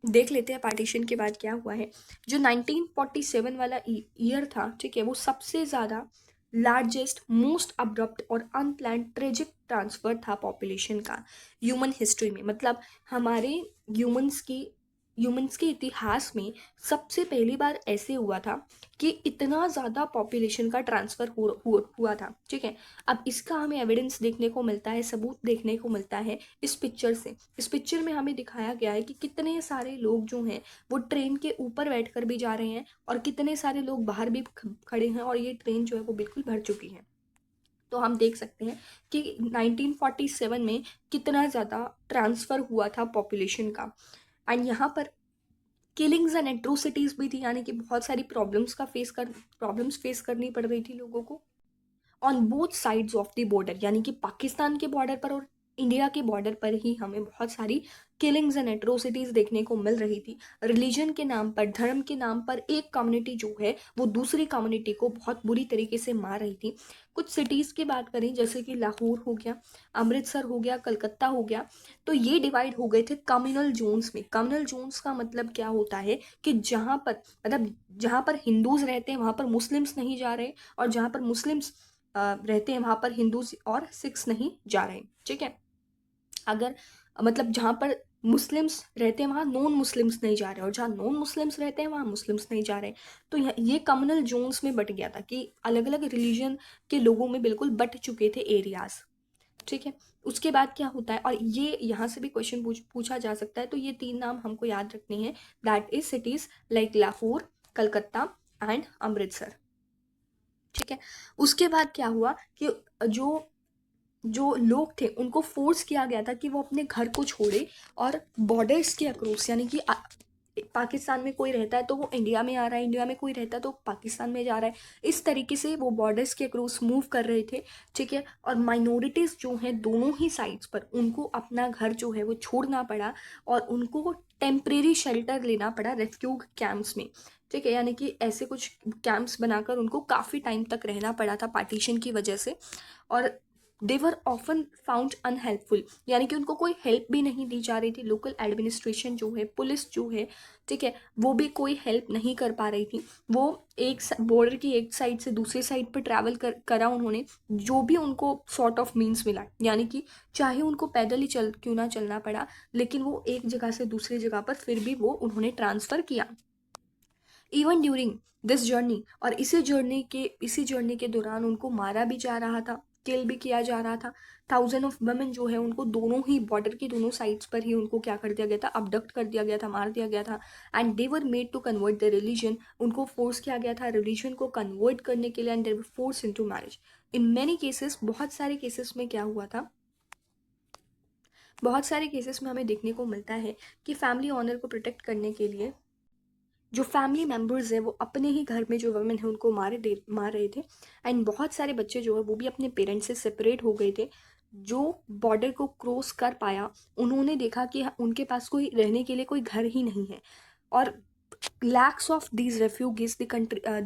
देख लेते हैं पार्टीशन के बाद क्या हुआ है। जो 1947 वाला ईयर था, ठीक है, वो सबसे ज़्यादा लार्जेस्ट, मोस्ट अब्रप्ट और अनप्लान्ड ट्रेजिक ट्रांसफर था पॉपुलेशन का ह्यूमन हिस्ट्री में। मतलब हमारे ह्यूमंस के इतिहास में सबसे पहली बार ऐसे हुआ था कि इतना ज़्यादा पॉपुलेशन का ट्रांसफ़र हुआ था। ठीक है, अब इसका हमें एविडेंस देखने को मिलता है, सबूत देखने को मिलता है इस पिक्चर से। इस पिक्चर में हमें दिखाया गया है कि कितने सारे लोग जो हैं वो ट्रेन के ऊपर बैठकर भी जा रहे हैं, और कितने सारे लोग बाहर भी खड़े हैं, और ये ट्रेन जो है वो बिल्कुल भर चुकी है। तो हम देख सकते हैं कि 1947 में कितना ज़्यादा ट्रांसफ़र हुआ था पॉपुलेशन का। एंड यहाँ पर किलिंग्स एंड एट्रोसिटीज़ भी थी, यानी कि बहुत सारी प्रॉब्लम्स फेस करनी पड़ रही थी लोगों को on both sides of the border, यानी कि पाकिस्तान के बॉर्डर पर और इंडिया के बॉर्डर पर ही हमें बहुत सारी किलिंग्स एंड एट्रोसिटीज़ देखने को मिल रही थी। रिलीजन के नाम पर, धर्म के नाम पर एक कम्युनिटी जो है वो दूसरी कम्युनिटी को बहुत बुरी तरीके से मार रही थी। कुछ सिटीज़ की बात करें जैसे कि लाहौर हो गया, अमृतसर हो गया, कलकत्ता हो गया, तो ये डिवाइड हो गए थे कम्युनल जोन्स में। कम्युनल जोन्स का मतलब क्या होता है कि जहाँ पर हिंदूज रहते हैं वहाँ पर मुस्लिम्स नहीं जा रहे, और जहाँ पर मुस्लिम्स रहते हैं वहाँ पर हिंदूज और सिख्स नहीं जा रहे, ठीक है। अगर मतलब जहाँ पर मुस्लिम्स रहते हैं वहाँ नॉन मुस्लिम्स नहीं जा रहे, और जहाँ नॉन मुस्लिम्स रहते हैं वहाँ मुस्लिम्स नहीं जा रहे। तो ये कम्युनल जोन्स में बट गया था कि अलग अलग रिलीजन के लोगों में बिल्कुल बट चुके थे एरियाज, ठीक है। उसके बाद क्या होता है, और ये यहाँ से भी क्वेश्चन पूछा जा सकता है, तो ये 3 नाम हमको याद रखने हैं, that is cities like Lahore, Calcutta and Amritsar, ठीक है। उसके बाद क्या हुआ कि जो जो लोग थे उनको फोर्स किया गया था कि वो अपने घर को छोड़े और बॉर्डर्स के अक्रॉस, यानी कि पाकिस्तान में कोई रहता है तो वो इंडिया में आ रहा है, इंडिया में कोई रहता है तो पाकिस्तान में जा रहा है, इस तरीके से वो बॉर्डर्स के अक्रॉस मूव कर रहे थे, ठीक है। और माइनॉरिटीज़ जो हैं दोनों ही साइड्स पर उनको अपना घर जो है वो छोड़ना पड़ा, और उनको टेम्परेरी शेल्टर लेना पड़ा रेफ्यूज कैंप्स में, ठीक है। यानी कि ऐसे कुछ कैंप्स बनाकर उनको काफ़ी टाइम तक रहना पड़ा था पार्टीशन की वजह से। और दे वर ऑफन फाउंड अनहेल्पफुल, यानी कि उनको कोई हेल्प भी नहीं दी जा रही थी। लोकल एडमिनिस्ट्रेशन जो है, पुलिस जो है, ठीक है, वो भी कोई हेल्प नहीं कर पा रही थी। वो एक बॉर्डर की एक साइड से दूसरी साइड पर ट्रैवल करा उन्होंने, जो भी उनको सॉर्ट ऑफ मीन्स मिला, यानी कि चाहे उनको पैदल ही क्यों ना चलना पड़ा, लेकिन वो एक जगह से दूसरी जगह पर फिर भी वो उन्होंने ट्रांसफ़र किया। इवन ड्यूरिंग दिस जर्नी, और इसी जर्नी के दौरान उनको मारा भी जा रहा था, किल भी किया जा रहा था। थाउजेंड ऑफ वुमेन जो है उनको दोनों ही बॉर्डर की दोनों साइड्स पर ही उनको क्या कर दिया गया था, अबडक्ट कर दिया गया था, मार दिया गया था। And they were made to convert the religion, उनको फोर्स किया गया था रिलीजन को कन्वर्ट करने के लिए, and they were force into marriage. In many cases, बहुत सारे केसेस में क्या हुआ था, बहुत सारे केसेस में हमें देखने को मिलता है कि फैमिली ऑनर को प्रोटेक्ट करने के लिए जो फैमिली मेम्बर्स हैं वो अपने ही घर में जो वुमेन है उनको मार रहे थे। एंड बहुत सारे बच्चे जो है वो भी अपने पेरेंट्स से सेपरेट हो गए थे। जो बॉर्डर को क्रॉस कर पाया उन्होंने देखा कि उनके पास कोई रहने के लिए कोई घर ही नहीं है, और lakhs of these refugees the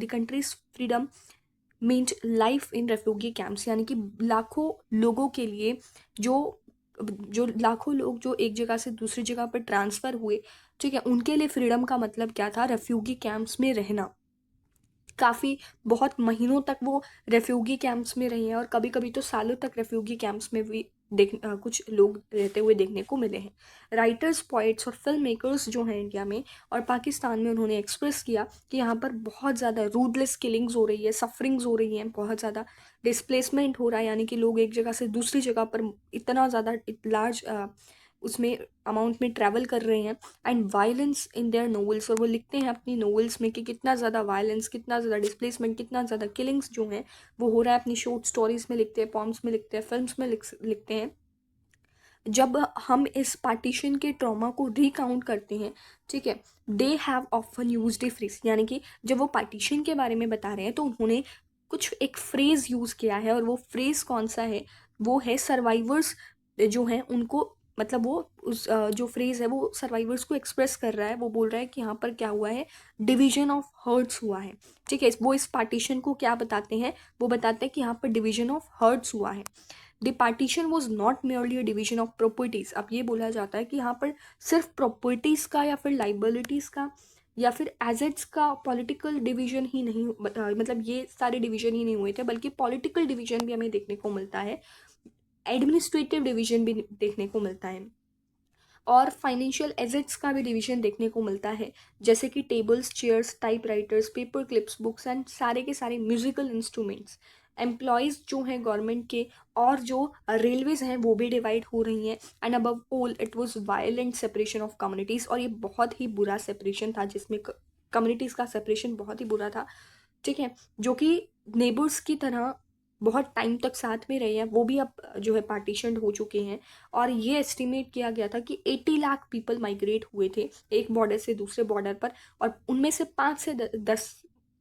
countries freedom means life in refugee camps, यानी कि लाखों लोगों के लिए जो जो लाखों लोग जो एक जगह से दूसरी जगह पर ट्रांसफ़र हुए, ठीक है, उनके लिए फ्रीडम का मतलब क्या था, रेफ्यूजी कैंप्स में रहना। काफ़ी बहुत महीनों तक वो रेफ्यूजी कैंप्स में रहे हैं, और कभी कभी तो सालों तक रेफ्यूजी कैंप्स में भी कुछ लोग रहते हुए देखने को मिले हैं। राइटर्स, पोइट्स और फिल्म मेकर्स जो हैं इंडिया में और पाकिस्तान में, उन्होंने एक्सप्रेस किया कि यहाँ पर बहुत ज़्यादा रूडलेस किलिंग्स हो रही है, सफरिंग्स हो रही हैं, बहुत ज़्यादा डिस्प्लेसमेंट हो रहा है, यानी कि लोग एक जगह से दूसरी जगह पर इतना ज़्यादा लार्ज उसमें अमाउंट में ट्रैवल कर रहे हैं। And violence in their novels, और वो लिखते हैं अपनी नोवेल्स में कि कितना ज़्यादा वायलेंस, कितना ज़्यादा डिस्प्लेसमेंट, कितना ज़्यादा किलिंग्स जो हैं वो हो रहा है। अपनी शॉर्ट स्टोरीज में लिखते हैं, पॉम्स में लिखते हैं, फिल्म्स में लिखते हैं। जब हम इस पार्टीशन के ट्रॉमा को रिकाउंट करते हैं, ठीक है, they have often used A phrase, यानी कि जब वो पार्टीशन के बारे में बता रहे हैं तो उन्होंने कुछ एक फ्रेज यूज़ किया है, और वो फ्रेज कौन सा है, वो है सर्वाइवर्स जो हैं उनको, मतलब वो जो फ्रेज है वो सर्वाइवर्स को एक्सप्रेस कर रहा है। वो बोल रहा है कि यहाँ पर क्या हुआ है, डिवीजन ऑफ हर्ट्स हुआ है, ठीक है। वो इस पार्टीशन को क्या बताते हैं, वो बताते हैं कि यहाँ पर डिवीजन ऑफ हर्ट्स हुआ है। The partition was not merely a division of properties. अब ये बोला जाता है कि यहाँ पर सिर्फ प्रॉपर्टीज़ का या फिर लाइबिलिटीज़ का या फिर एसेट्स का पॉलिटिकल डिवीजन ही नहीं, मतलब ये सारे डिवीजन ही नहीं हुए थे, बल्कि पॉलिटिकल डिवीजन भी हमें देखने को मिलता है, एडमिनिस्ट्रेटिव डिवीजन भी देखने को मिलता है, और फाइनेंशियल एसेट्स का भी डिवीजन देखने को मिलता है, जैसे कि tables, chairs, typewriters, paper clips, books and सारे के सारे म्यूजिकल इंस्ट्रूमेंट्स। एम्प्लॉयज़ जो हैं गवर्नमेंट के और जो रेलवेज हैं वो भी डिवाइड हो रही हैं। And above all it was violent separation of communities, और ये बहुत ही बुरा सेपरेशन था, जिसमें कम्युनिटीज़ का सेपरेशन बहुत ही बुरा था, ठीक है, जो कि नेबर्स की तरह बहुत टाइम तक साथ में रहे हैं, वो भी अब जो है पार्टीशन हो चुके हैं। और ये एस्टिमेट किया गया था कि 80 लाख पीपल माइग्रेट हुए थे एक बॉर्डर से दूसरे बॉर्डर पर, और उनमें से 5 से 10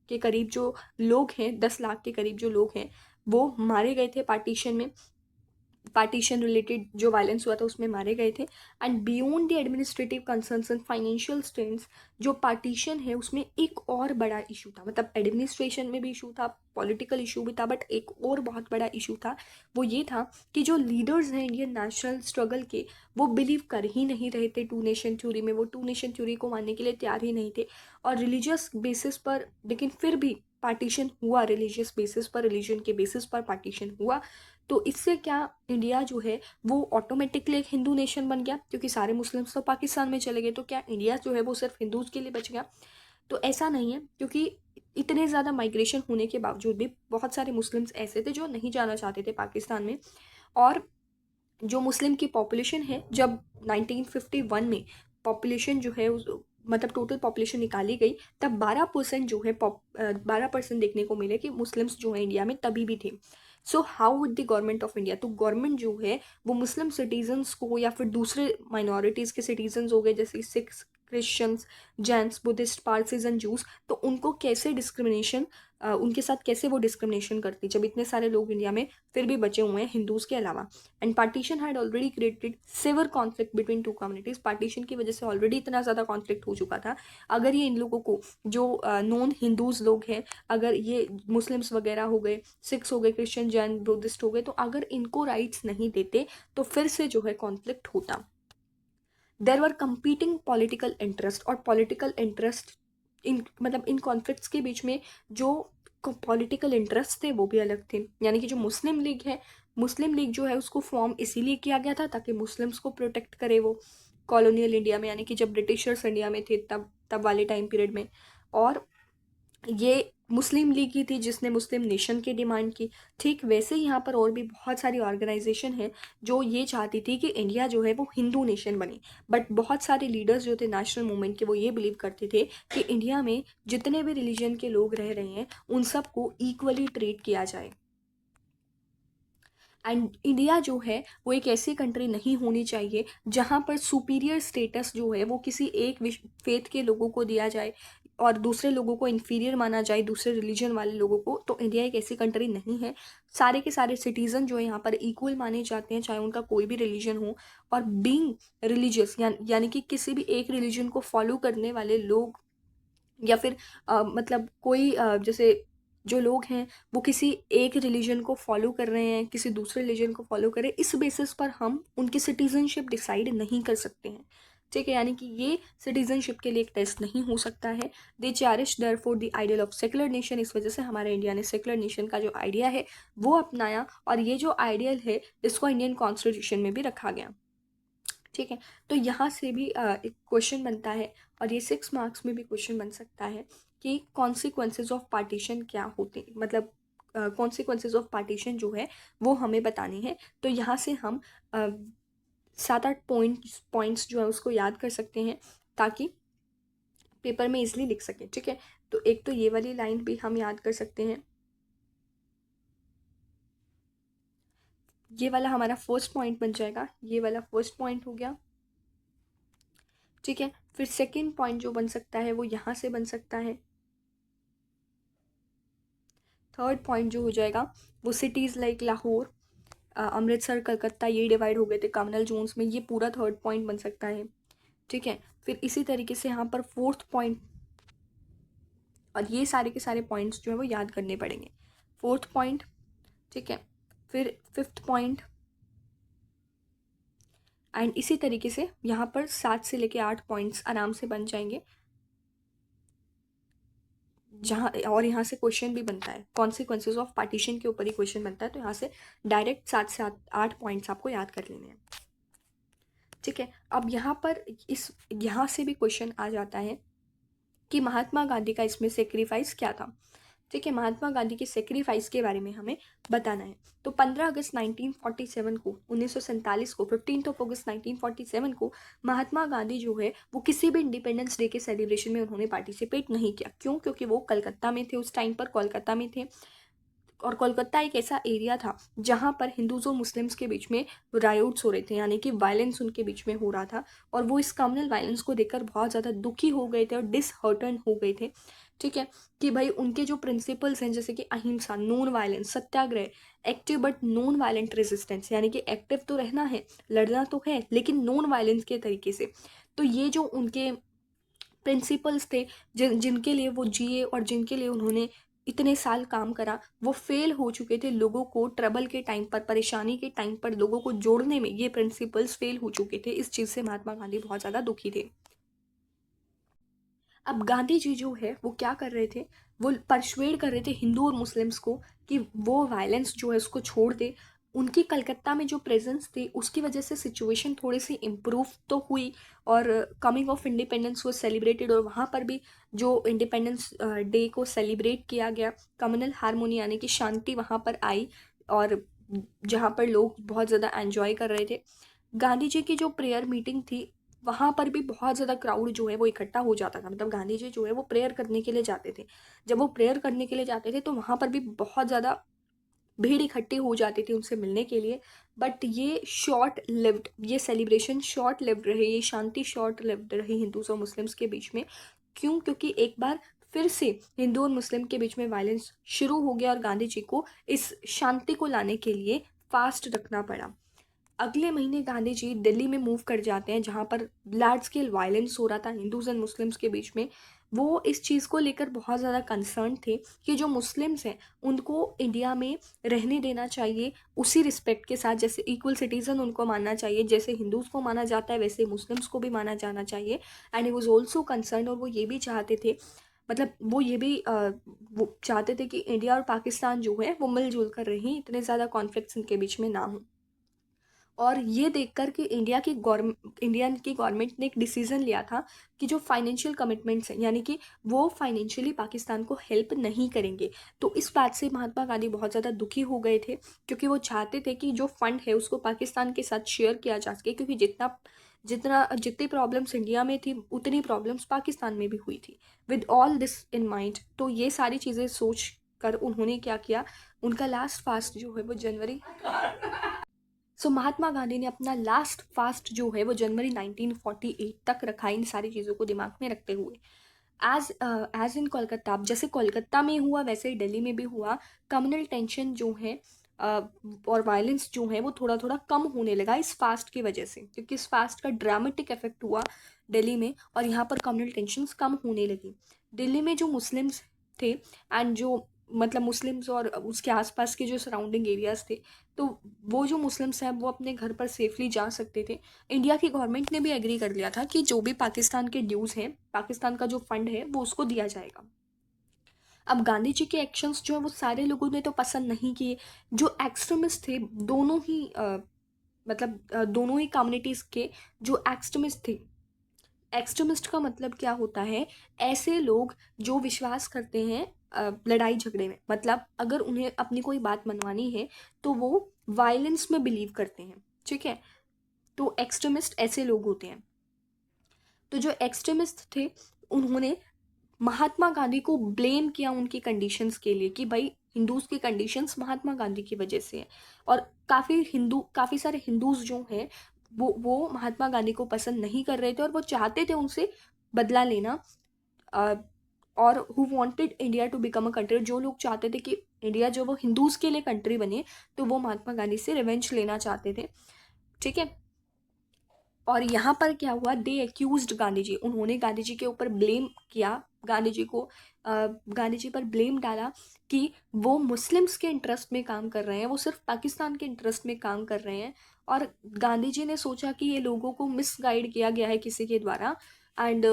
के करीब जो लोग हैं, 10 लाख के करीब जो लोग हैं वो मारे गए थे पार्टीशन में, पार्टीशन रिलेटेड जो वायलेंस हुआ था उसमें मारे गए थे। And beyond the administrative concerns and financial strains, जो पार्टीशन है उसमें एक और बड़ा इशू था, मतलब एडमिनिस्ट्रेशन में भी इशू था, पॉलिटिकल इशू भी था, बट एक और बहुत बड़ा इशू था। वो ये था कि जो लीडर्स हैं इंडियन नेशनल स्ट्रगल के, वो बिलीव कर ही नहीं रहे थे टू नेशन थ्योरी में, वो टू नेशन थ्योरी को मानने के लिए तैयार ही नहीं थे। और रिलीजियस बेसिस पर, लेकिन फिर भी पार्टीशन हुआ, रिलीजियस बेसिस पर, रिलीजन के बेसिस पर पार्टीशन हुआ। तो इससे क्या, इंडिया जो है वो ऑटोमेटिकली एक हिंदू नेशन बन गया, क्योंकि सारे मुस्लिम्स तो पाकिस्तान में चले गए, तो क्या इंडिया जो है वो सिर्फ हिंदूज के लिए बच गया? तो ऐसा नहीं है, क्योंकि इतने ज़्यादा माइग्रेशन होने के बावजूद भी बहुत सारे मुस्लिम्स ऐसे थे जो नहीं जाना चाहते थे पाकिस्तान में। और जो मुस्लिम की पॉपुलेशन है, जब 1951 में पॉपुलेशन जो है मतलब टोटल पॉपुलेशन निकाली गई, तब 12% जो है 12% देखने को मिले कि मुस्लिम्स जो है इंडिया में तभी भी थे। So how would the government of India, तो गवर्नमेंट जो है वो मुस्लिम सिटीजन्स को या फिर दूसरे माइनॉरिटीज़ के सिटीजन्स हो गए जैसे Sikhs, Christians, Jains, Buddhist, Parsis and juice, तो उनको कैसे डिस्क्रिमिनेशन, उनके साथ कैसे वो डिस्क्रिमिनेशन करती जब इतने सारे लोग इंडिया में फिर भी बचे हुए हैं हिंदूज़ के अलावा। And partition had already created severe conflict between two communities, partition की वजह से ऑलरेडी इतना ज़्यादा कॉन्फ्लिक्ट हो चुका था। अगर ये इन लोगों को, जो नॉन हिंदूज़ लोग हैं, अगर ये मुस्लिम्स वगैरह हो गए, सिख्स हो गए, क्रिश्चियन, जैन, बुद्धिस्ट हो गए, तो अगर इनको राइट्स नहीं देते तो फिर से जो है कॉन्फ्लिक्ट होता। देर वर कंपीटिंग पॉलिटिकल इंटरेस्ट, और पॉलिटिकल इंटरेस्ट इन मतलब इन कॉन्फ्लिक्ट्स के बीच में जो पॉलिटिकल इंटरेस्ट थे वो भी अलग थे। यानी कि जो मुस्लिम लीग है, मुस्लिम लीग जो है उसको फॉर्म इसीलिए किया गया था ताकि मुस्लिम्स को प्रोटेक्ट करे वो कॉलोनियल इंडिया में, यानी कि जब ब्रिटिशर्स इंडिया में थे तब वाले टाइम पीरियड में। और ये मुस्लिम लीग ही थी जिसने मुस्लिम नेशन की डिमांड की। ठीक वैसे ही यहाँ पर और भी बहुत सारी ऑर्गेनाइजेशन है जो ये चाहती थी कि इंडिया जो है वो हिंदू नेशन बने। बट बहुत सारे लीडर्स जो थे नेशनल मूवमेंट के, वो ये बिलीव करते थे कि इंडिया में जितने भी रिलीजन के लोग रह रहे हैं उन सबको इक्वली ट्रीट किया जाए। एंड इंडिया जो है वो एक ऐसी कंट्री नहीं होनी चाहिए जहाँ पर सुपीरियर स्टेटस जो है वो किसी एक फेथ के लोगों को दिया जाए और दूसरे लोगों को इन्फीरियर माना जाए, दूसरे रिलीजन वाले लोगों को। तो इंडिया एक ऐसी कंट्री नहीं है। सारे के सारे सिटीज़न जो है यहाँ पर इक्वल माने जाते हैं, चाहे उनका कोई भी रिलीजन हो। और बीइंग रिलीजियस यानी कि किसी भी एक रिलीजन को फॉलो करने वाले लोग, या फिर मतलब कोई जैसे जो लोग हैं वो किसी एक रिलीजन को फॉलो कर रहे हैं, किसी दूसरे रिलीजन को फॉलो करें, इस बेसिस पर हम उनकी सिटीजनशिप डिसाइड नहीं कर सकते हैं। ठीक है, यानी कि ये सिटीजनशिप के लिए एक टेस्ट नहीं हो सकता है। They cherish their for the ideal of secular nation, इस वजह से हमारे इंडिया ने सेकुलर नेशन का जो आइडिया है वो अपनाया, और ये जो आइडियल है इसको इंडियन कॉन्स्टिट्यूशन में भी रखा गया। ठीक है, तो यहाँ से भी एक क्वेश्चन बनता है, और ये 6 मार्क्स में भी क्वेश्चन बन सकता है कि कॉन्सिक्वेंसेज ऑफ पार्टीशन क्या होते हैं, मतलब कॉन्सिक्वेंसेज ऑफ पार्टीशन जो है वो हमें बतानी है। तो यहाँ से हम 7-8 पॉइंट्स जो है उसको याद कर सकते हैं ताकि पेपर में इजली लिख सकें। ठीक है, तो एक तो ये वाली लाइन भी हम याद कर सकते हैं, ये वाला हमारा फर्स्ट पॉइंट बन जाएगा, ये वाला फर्स्ट पॉइंट हो गया। ठीक है, फिर सेकंड पॉइंट जो बन सकता है वो यहाँ से बन सकता है। थर्ड पॉइंट जो हो जाएगा वो सिटीज़ लाइक लाहौर, अमृतसर, कलकत्ता, ये डिवाइड हो गए थे कम्युनल जोन्स में, ये पूरा थर्ड पॉइंट बन सकता है। ठीक है, फिर इसी तरीके से यहाँ पर फोर्थ पॉइंट, और ये सारे के सारे पॉइंट्स जो है वो याद करने पड़ेंगे। फोर्थ पॉइंट, ठीक है, फिर फिफ्थ पॉइंट, एंड इसी तरीके से यहाँ पर 7 से लेके 8 पॉइंट्स आराम से बन जाएंगे, जहाँ और यहाँ से क्वेश्चन भी बनता है, कॉन्सिक्वेंसेज ऑफ पार्टीशन के ऊपर ही क्वेश्चन बनता है, तो यहाँ से डायरेक्ट 7 से 8 पॉइंट्स आपको याद कर लेने हैं। ठीक है, अब यहाँ पर यहाँ से भी क्वेश्चन आ जाता है कि महात्मा गांधी का इसमें सेक्रीफाइस क्या था। ठीक है, महात्मा गांधी के सेक्रीफाइस के बारे में हमें बताना है। तो 15 अगस्त 1947 को, 1947 को, 15 अगस्त 1947 को महात्मा गांधी जो है वो किसी भी इंडिपेंडेंस डे के सेलिब्रेशन में उन्होंने पार्टिसिपेट नहीं किया। क्यों? क्योंकि वो कलकत्ता में थे, उस टाइम पर कोलकाता में थे, और कोलकाता एक ऐसा एरिया था जहाँ पर हिंदूज और मुस्लिम्स के बीच में रायोट्स हो रहे थे, यानी कि वायलेंस उनके बीच में हो रहा था। और वो इस कम्युनल वायलेंस को देखकर बहुत ज़्यादा दुखी हो गए थे और डिसहर्टन हो गए थे। ठीक है, कि भाई उनके जो प्रिंसिपल्स हैं जैसे कि अहिंसा, non violence, Satyagraha, active but non violent resistance, यानी कि एक्टिव तो रहना है, लड़ना तो है, लेकिन नॉन वायलेंस के तरीके से। तो ये जो उनके प्रिंसिपल्स थे, जिनके लिए वो जिए और जिनके लिए उन्होंने इतने साल काम करा, वो फेल हो चुके थे। लोगों को ट्रबल के टाइम पर, परेशानी के टाइम पर लोगों को जोड़ने में ये प्रिंसिपल्स फेल हो चुके थे। इस चीज़ से महात्मा गांधी बहुत ज़्यादा दुखी थे। अब गांधी जी जो है वो क्या कर रहे थे, वो परसुएड कर रहे थे हिंदू और मुस्लिम्स को कि वो वायलेंस जो है उसको छोड़ दे। उनकी कलकत्ता में जो प्रेजेंस थी उसकी वजह से सिचुएशन थोड़ी सी इम्प्रूव तो हुई, और कमिंग ऑफ इंडिपेंडेंस वो सेलिब्रेटेड, और वहाँ पर भी जो इंडिपेंडेंस डे को सेलिब्रेट किया गया, कम्युनल हारमोनी यानी कि शांति वहाँ पर आई, और जहाँ पर लोग बहुत ज़्यादा एंजॉय कर रहे थे। गांधी जी की जो प्रेयर मीटिंग थी वहाँ पर भी बहुत ज़्यादा क्राउड जो है वो इकट्ठा हो जाता था। मतलब गांधी जी जो है वो प्रेयर करने के लिए जाते थे। जब वो प्रेयर करने के लिए जाते थे तो वहाँ पर भी बहुत ज़्यादा भीड़ इकट्ठी हो जाती थी उनसे मिलने के लिए। बट ये शॉर्ट लिव्ड, ये सेलिब्रेशन शॉर्ट लिव्ड रहे, ये शांति शॉर्ट लिव्ड रही हिंदूज और मुस्लिम्स के बीच में। क्यों? क्योंकि एक बार फिर से हिंदू और मुस्लिम के बीच में वायलेंस शुरू हो गया और गांधी जी को इस शांति को लाने के लिए फास्ट रखना पड़ा। अगले महीने गांधी जी दिल्ली में मूव कर जाते हैं जहाँ पर लार्ज स्केल वायलेंस हो रहा था हिंदूज एंड मुस्लिम्स के बीच में। वो इस चीज़ को लेकर बहुत ज़्यादा कंसर्न थे कि जो मुस्लिम्स हैं उनको इंडिया में रहने देना चाहिए उसी रिस्पेक्ट के साथ, जैसे इक्वल सिटीज़न उनको मानना चाहिए, जैसे हिंदूज़ को माना जाता है वैसे मुस्लिम्स को भी माना जाना चाहिए। And he was also concern, और वो ये भी चाहते थे, मतलब वो ये भी वो चाहते थे कि इंडिया और पाकिस्तान जो है वो मिलजुल कर रहें, इतने ज़्यादा कॉन्फ्लिक्ट्स इनके बीच में ना हो। और ये देखकर कि इंडिया की गवर्नमेंट ने एक डिसीजन लिया था कि जो फाइनेंशियल कमिटमेंट्स हैं, यानी कि वो फाइनेंशियली पाकिस्तान को हेल्प नहीं करेंगे। तो इस बात से महात्मा गांधी बहुत ज़्यादा दुखी हो गए थे, क्योंकि वो चाहते थे कि जो फंड है उसको पाकिस्तान के साथ शेयर किया जा सके, क्योंकि जितनी प्रॉब्लम्स इंडिया में थी उतनी प्रॉब्लम्स पाकिस्तान में भी हुई थी। With all this in mind, तो ये सारी चीज़ें सोच कर उन्होंने क्या किया, उनका लास्ट फास्ट जो है वो जनवरी महात्मा गांधी ने अपना लास्ट फास्ट जो है वो जनवरी 1948 तक रखा, इन सारी चीज़ों को दिमाग में रखते हुए। एज इन कोलकाता, जैसे कोलकाता में हुआ वैसे ही दिल्ली में भी हुआ। कम्युनल टेंशन जो है और वायलेंस जो है वो थोड़ा थोड़ा कम होने लगा इस फास्ट की वजह से, क्योंकि इस फास्ट का ड्रामेटिक इफेक्ट हुआ दिल्ली में, और यहाँ पर कम्युनल टेंशन्स कम होने लगी। दिल्ली में जो मुस्लिम्स थे एंड जो मतलब मुस्लिम्स और उसके आसपास के जो सराउंडिंग एरियाज थे, तो वो जो मुस्लिम्स हैं वो अपने घर पर सेफली जा सकते थे। इंडिया की गवर्नमेंट ने भी एग्री कर लिया था कि जो भी पाकिस्तान के ड्यूज़ हैं, पाकिस्तान का जो फंड है वो उसको दिया जाएगा। अब गांधी जी के एक्शंस जो है वो सारे लोगों ने तो पसंद नहीं किए। जो एक्सट्रीमिस्ट थे दोनों ही दोनों ही कम्युनिटीज़ के जो एक्सट्रीमिस्ट थे, एक्सट्रीमिस्ट का मतलब क्या होता है, ऐसे लोग जो विश्वास करते हैं लड़ाई झगड़े में, मतलब अगर उन्हें अपनी कोई बात मनवानी है तो वो वायलेंस में बिलीव करते हैं। ठीक है, तो एक्सट्रीमिस्ट ऐसे लोग होते हैं। तो जो एक्सट्रीमिस्ट थे उन्होंने महात्मा गांधी को ब्लेम किया उनकी कंडीशंस के लिए, कि भाई हिंदूज की कंडीशंस महात्मा गांधी की वजह से हैं। और काफ़ी सारे हिंदूज जो हैं वो महात्मा गांधी को पसंद नहीं कर रहे थे, और वो चाहते थे उनसे बदला लेना। अ, और who wanted India to become a country, जो लोग चाहते थे कि इंडिया जो वो हिंदूज के लिए कंट्री बने, तो वो महात्मा गांधी से रिवेंज लेना चाहते थे। ठीक है, और यहाँ पर क्या हुआ, दे एक्यूज्ड गांधी जी, उन्होंने गांधी जी के ऊपर ब्लेम किया, गांधी जी को गांधी जी पर ब्लेम डाला कि वो मुस्लिम्स के इंटरेस्ट में काम कर रहे हैं, वो सिर्फ पाकिस्तान के इंटरेस्ट में काम कर रहे हैं। और गांधी जी ने सोचा कि ये लोगों को मिसगाइड किया गया है किसी के द्वारा, and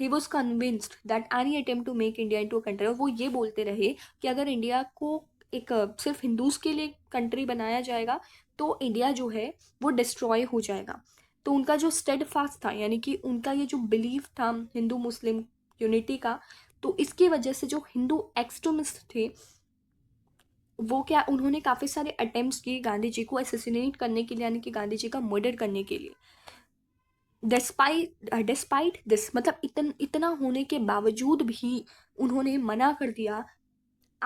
he was convinced that any attempt to make India into a country, और वो ये बोलते रहे कि अगर इंडिया को एक सिर्फ हिंदूज के लिए कंट्री बनाया जाएगा तो इंडिया जो है वो डिस्ट्रॉय हो जाएगा। तो उनका जो स्टेड फास्ट था, यानी कि उनका ये जो बिलीफ था हिंदू मुस्लिम यूनिटी का, तो इसकी वजह से जो हिंदू एक्सट्रीमिस्ट थे वो क्या, उन्होंने काफ़ी सारे अटेम्प्ट्स किए गांधी जी को असैसिनेट करने के लिए, यानी कि गांधी जी का मर्डर करने के लिए। डिस्पाइट दिस, मतलब इतना होने के बावजूद भी उन्होंने मना कर दिया।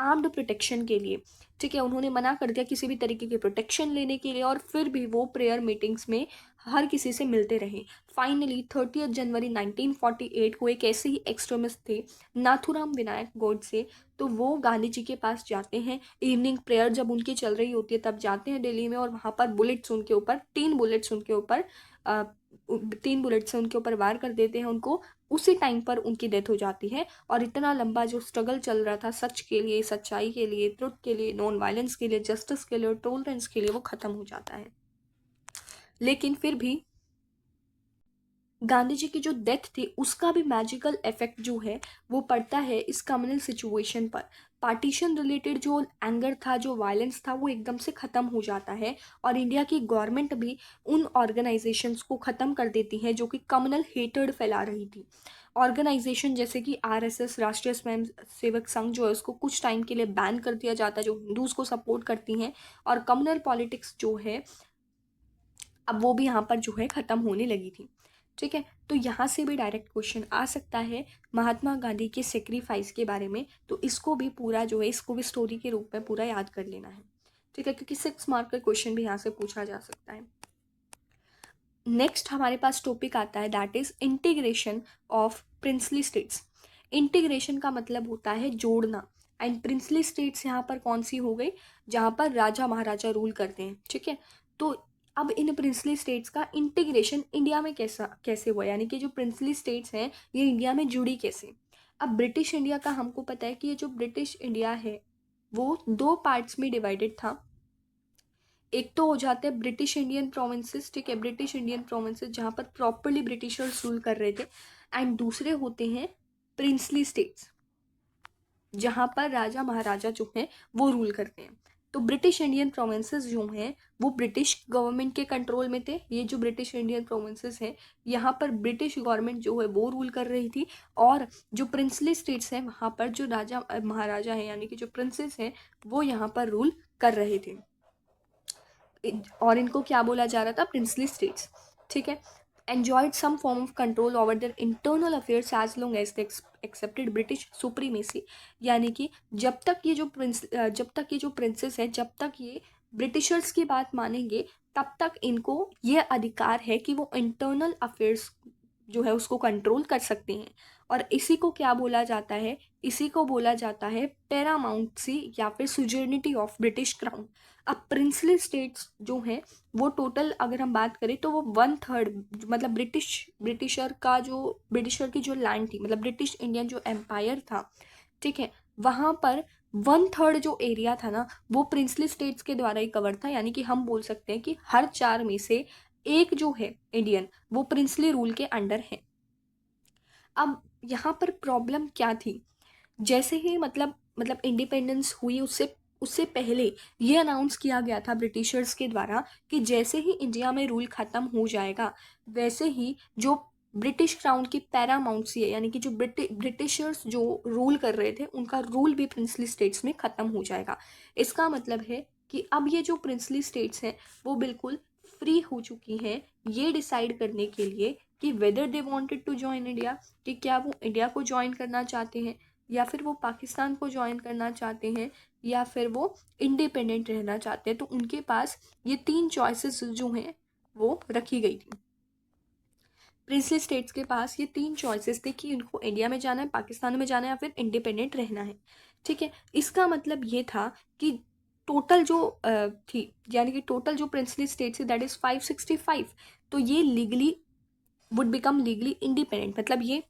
आर्म्ड प्रोटेक्शन के लिए, ठीक है, उन्होंने मना कर दिया किसी भी तरीके के प्रोटेक्शन लेने के लिए, और फिर भी वो प्रेयर मीटिंग्स में हर किसी से मिलते रहे। फाइनली 30 जनवरी 1948 को एक ऐसे ही एक्सट्रीमिस्ट थे, नाथुराम विनायक गोडसे, तो वो गांधी जी के पास जाते हैं। इवनिंग प्रेयर जब उनकी चल रही होती है तब जाते हैं दिल्ली में, और वहाँ पर बुलेट्स उनके ऊपर 3 बुलेट्स उनके ऊपर 3 बुलेट से उनके ऊपर वार कर देते हैं उनको। उसी टाइम पर उनकी डेथ हो जाती है, और इतना लंबा जो स्ट्रगल चल रहा था सच के लिए, सच्चाई के लिए, ट्रुथ के लिए, नॉन वायलेंस के लिए, जस्टिस के लिए और टॉलरेंस के लिए, वो खत्म हो जाता है। लेकिन फिर भी गांधी जी की जो डेथ थी उसका भी मैजिकल इफेक्ट जो है वो पड़ता है इस कम्युनल सिचुएशन पर। पार्टीशन रिलेटेड जो एंगर था, जो वायलेंस था, वो एकदम से ख़त्म हो जाता है, और इंडिया की गवर्नमेंट भी उन ऑर्गेनाइजेशंस को ख़त्म कर देती है जो कि कम्युनल हेटर्ड फैला रही थी। ऑर्गेनाइजेशन जैसे कि आरएसएस, राष्ट्रीय स्वयं सेवक संघ, जो है उसको कुछ टाइम के लिए बैन कर दिया जाता है, जो हिंदूज को सपोर्ट करती हैं, और कम्युनल पॉलिटिक्स जो है अब वो भी यहाँ पर जो है ख़त्म होने लगी थी। ठीक है, तो यहाँ से भी डायरेक्ट क्वेश्चन आ सकता है महात्मा गांधी के सेक्रीफाइस के बारे में, तो इसको भी पूरा जो है, इसको भी स्टोरी के रूप में पूरा याद कर लेना है। ठीक है, क्योंकि 6 मार्क का क्वेश्चन भी यहाँ से पूछा जा सकता है। नेक्स्ट हमारे पास टॉपिक आता है, that is integration of princely states. Integration का मतलब होता है जोड़ना, एंड प्रिंसली स्टेट्स यहाँ पर कौन सी हो गई, जहाँ पर राजा महाराजा रूल करते हैं। ठीक है, तो अब इन प्रिंसली स्टेट्स का इंटीग्रेशन इंडिया में कैसे हुआ, यानी कि जो प्रिंसली स्टेट्स हैं ये इंडिया में जुड़ी कैसे। अब ब्रिटिश इंडिया का हमको पता है कि ये जो ब्रिटिश इंडिया है वो 2 पार्ट्स में डिवाइडेड था। एक तो हो जाते हैं ब्रिटिश इंडियन प्रोविंसेस, ठीक है, ब्रिटिश इंडियन प्रोविंसेस जहाँ पर प्रॉपरली ब्रिटिशर्स रूल कर रहे थे, एंड दूसरे होते हैं प्रिंसली स्टेट्स जहाँ पर राजा महाराजा जो हैं वो रूल करते हैं। तो ब्रिटिश इंडियन प्रोविंसेस जो हैं वो ब्रिटिश गवर्नमेंट के कंट्रोल में थे। ये जो ब्रिटिश इंडियन प्रोविंसेस हैं यहाँ पर ब्रिटिश गवर्नमेंट जो है वो रूल कर रही थी, और जो प्रिंसली स्टेट्स हैं वहाँ पर जो राजा महाराजा हैं यानी कि जो प्रिंसेस हैं वो यहाँ पर रूल कर रहे थे, और इनको क्या बोला जा रहा था, प्रिंसली स्टेट्स। ठीक है, enjoyed some form of control over their internal affairs as long as they accepted British supremacy। यानी कि जब तक ये जो प्रिंसेस है, जब तक ये ब्रिटिशर्स की बात मानेंगे तब तक इनको ये अधिकार है कि वो इंटरनल अफेयर्स जो है उसको कंट्रोल कर सकते हैं। और इसी को क्या बोला जाता है, इसी को बोला जाता है पैरामाउंटसी या फिर सुजर्निटी ऑफ ब्रिटिश क्राउन। अब प्रिंसली स्टेट्स जो हैं वो टोटल अगर हम बात करें तो वो 1/3, मतलब ब्रिटिशर की जो लैंड थी, मतलब ब्रिटिश इंडियन जो एम्पायर था, ठीक है, वहाँ पर 1/3 जो एरिया था ना वो प्रिंसली स्टेट्स के द्वारा ही कवर था। यानी कि हम बोल सकते हैं कि हर 4 में से एक जो है इंडियन वो प्रिंसली रूल के अंडर है। अब यहाँ पर प्रॉब्लम क्या थी, जैसे ही मतलब इंडिपेंडेंस हुई उससे उससे पहले ये अनाउंस किया गया था ब्रिटिशर्स के द्वारा कि जैसे ही इंडिया में रूल ख़त्म हो जाएगा वैसे ही जो ब्रिटिश क्राउन की पैरामाउंटसी है, यानी कि जो ब्रिटिशर्स जो रूल कर रहे थे उनका रूल भी प्रिंसली स्टेट्स में ख़त्म हो जाएगा। इसका मतलब है कि अब ये जो प्रिंसली स्टेट्स हैं वो बिल्कुल फ्री हो चुकी हैं ये डिसाइड करने के लिए कि whether they wanted to join India, कि क्या वो इंडिया को ज्वाइन करना चाहते हैं, या फिर वो पाकिस्तान को ज्वाइन करना चाहते हैं, या फिर वो इंडिपेंडेंट रहना चाहते हैं। तो उनके पास ये 3 चॉइसेस जो हैं वो रखी गई थी। प्रिंसली स्टेट्स के पास ये 3 चॉइसेस थे कि उनको इंडिया में जाना है, पाकिस्तान में जाना है, या फिर इंडिपेंडेंट रहना है। ठीक है, इसका मतलब ये था कि टोटल जो थी, यानी कि टोटल जो प्रिंसली स्टेट्स है दैट इज़ 565, तो ये legally would become legally independent, मतलब ये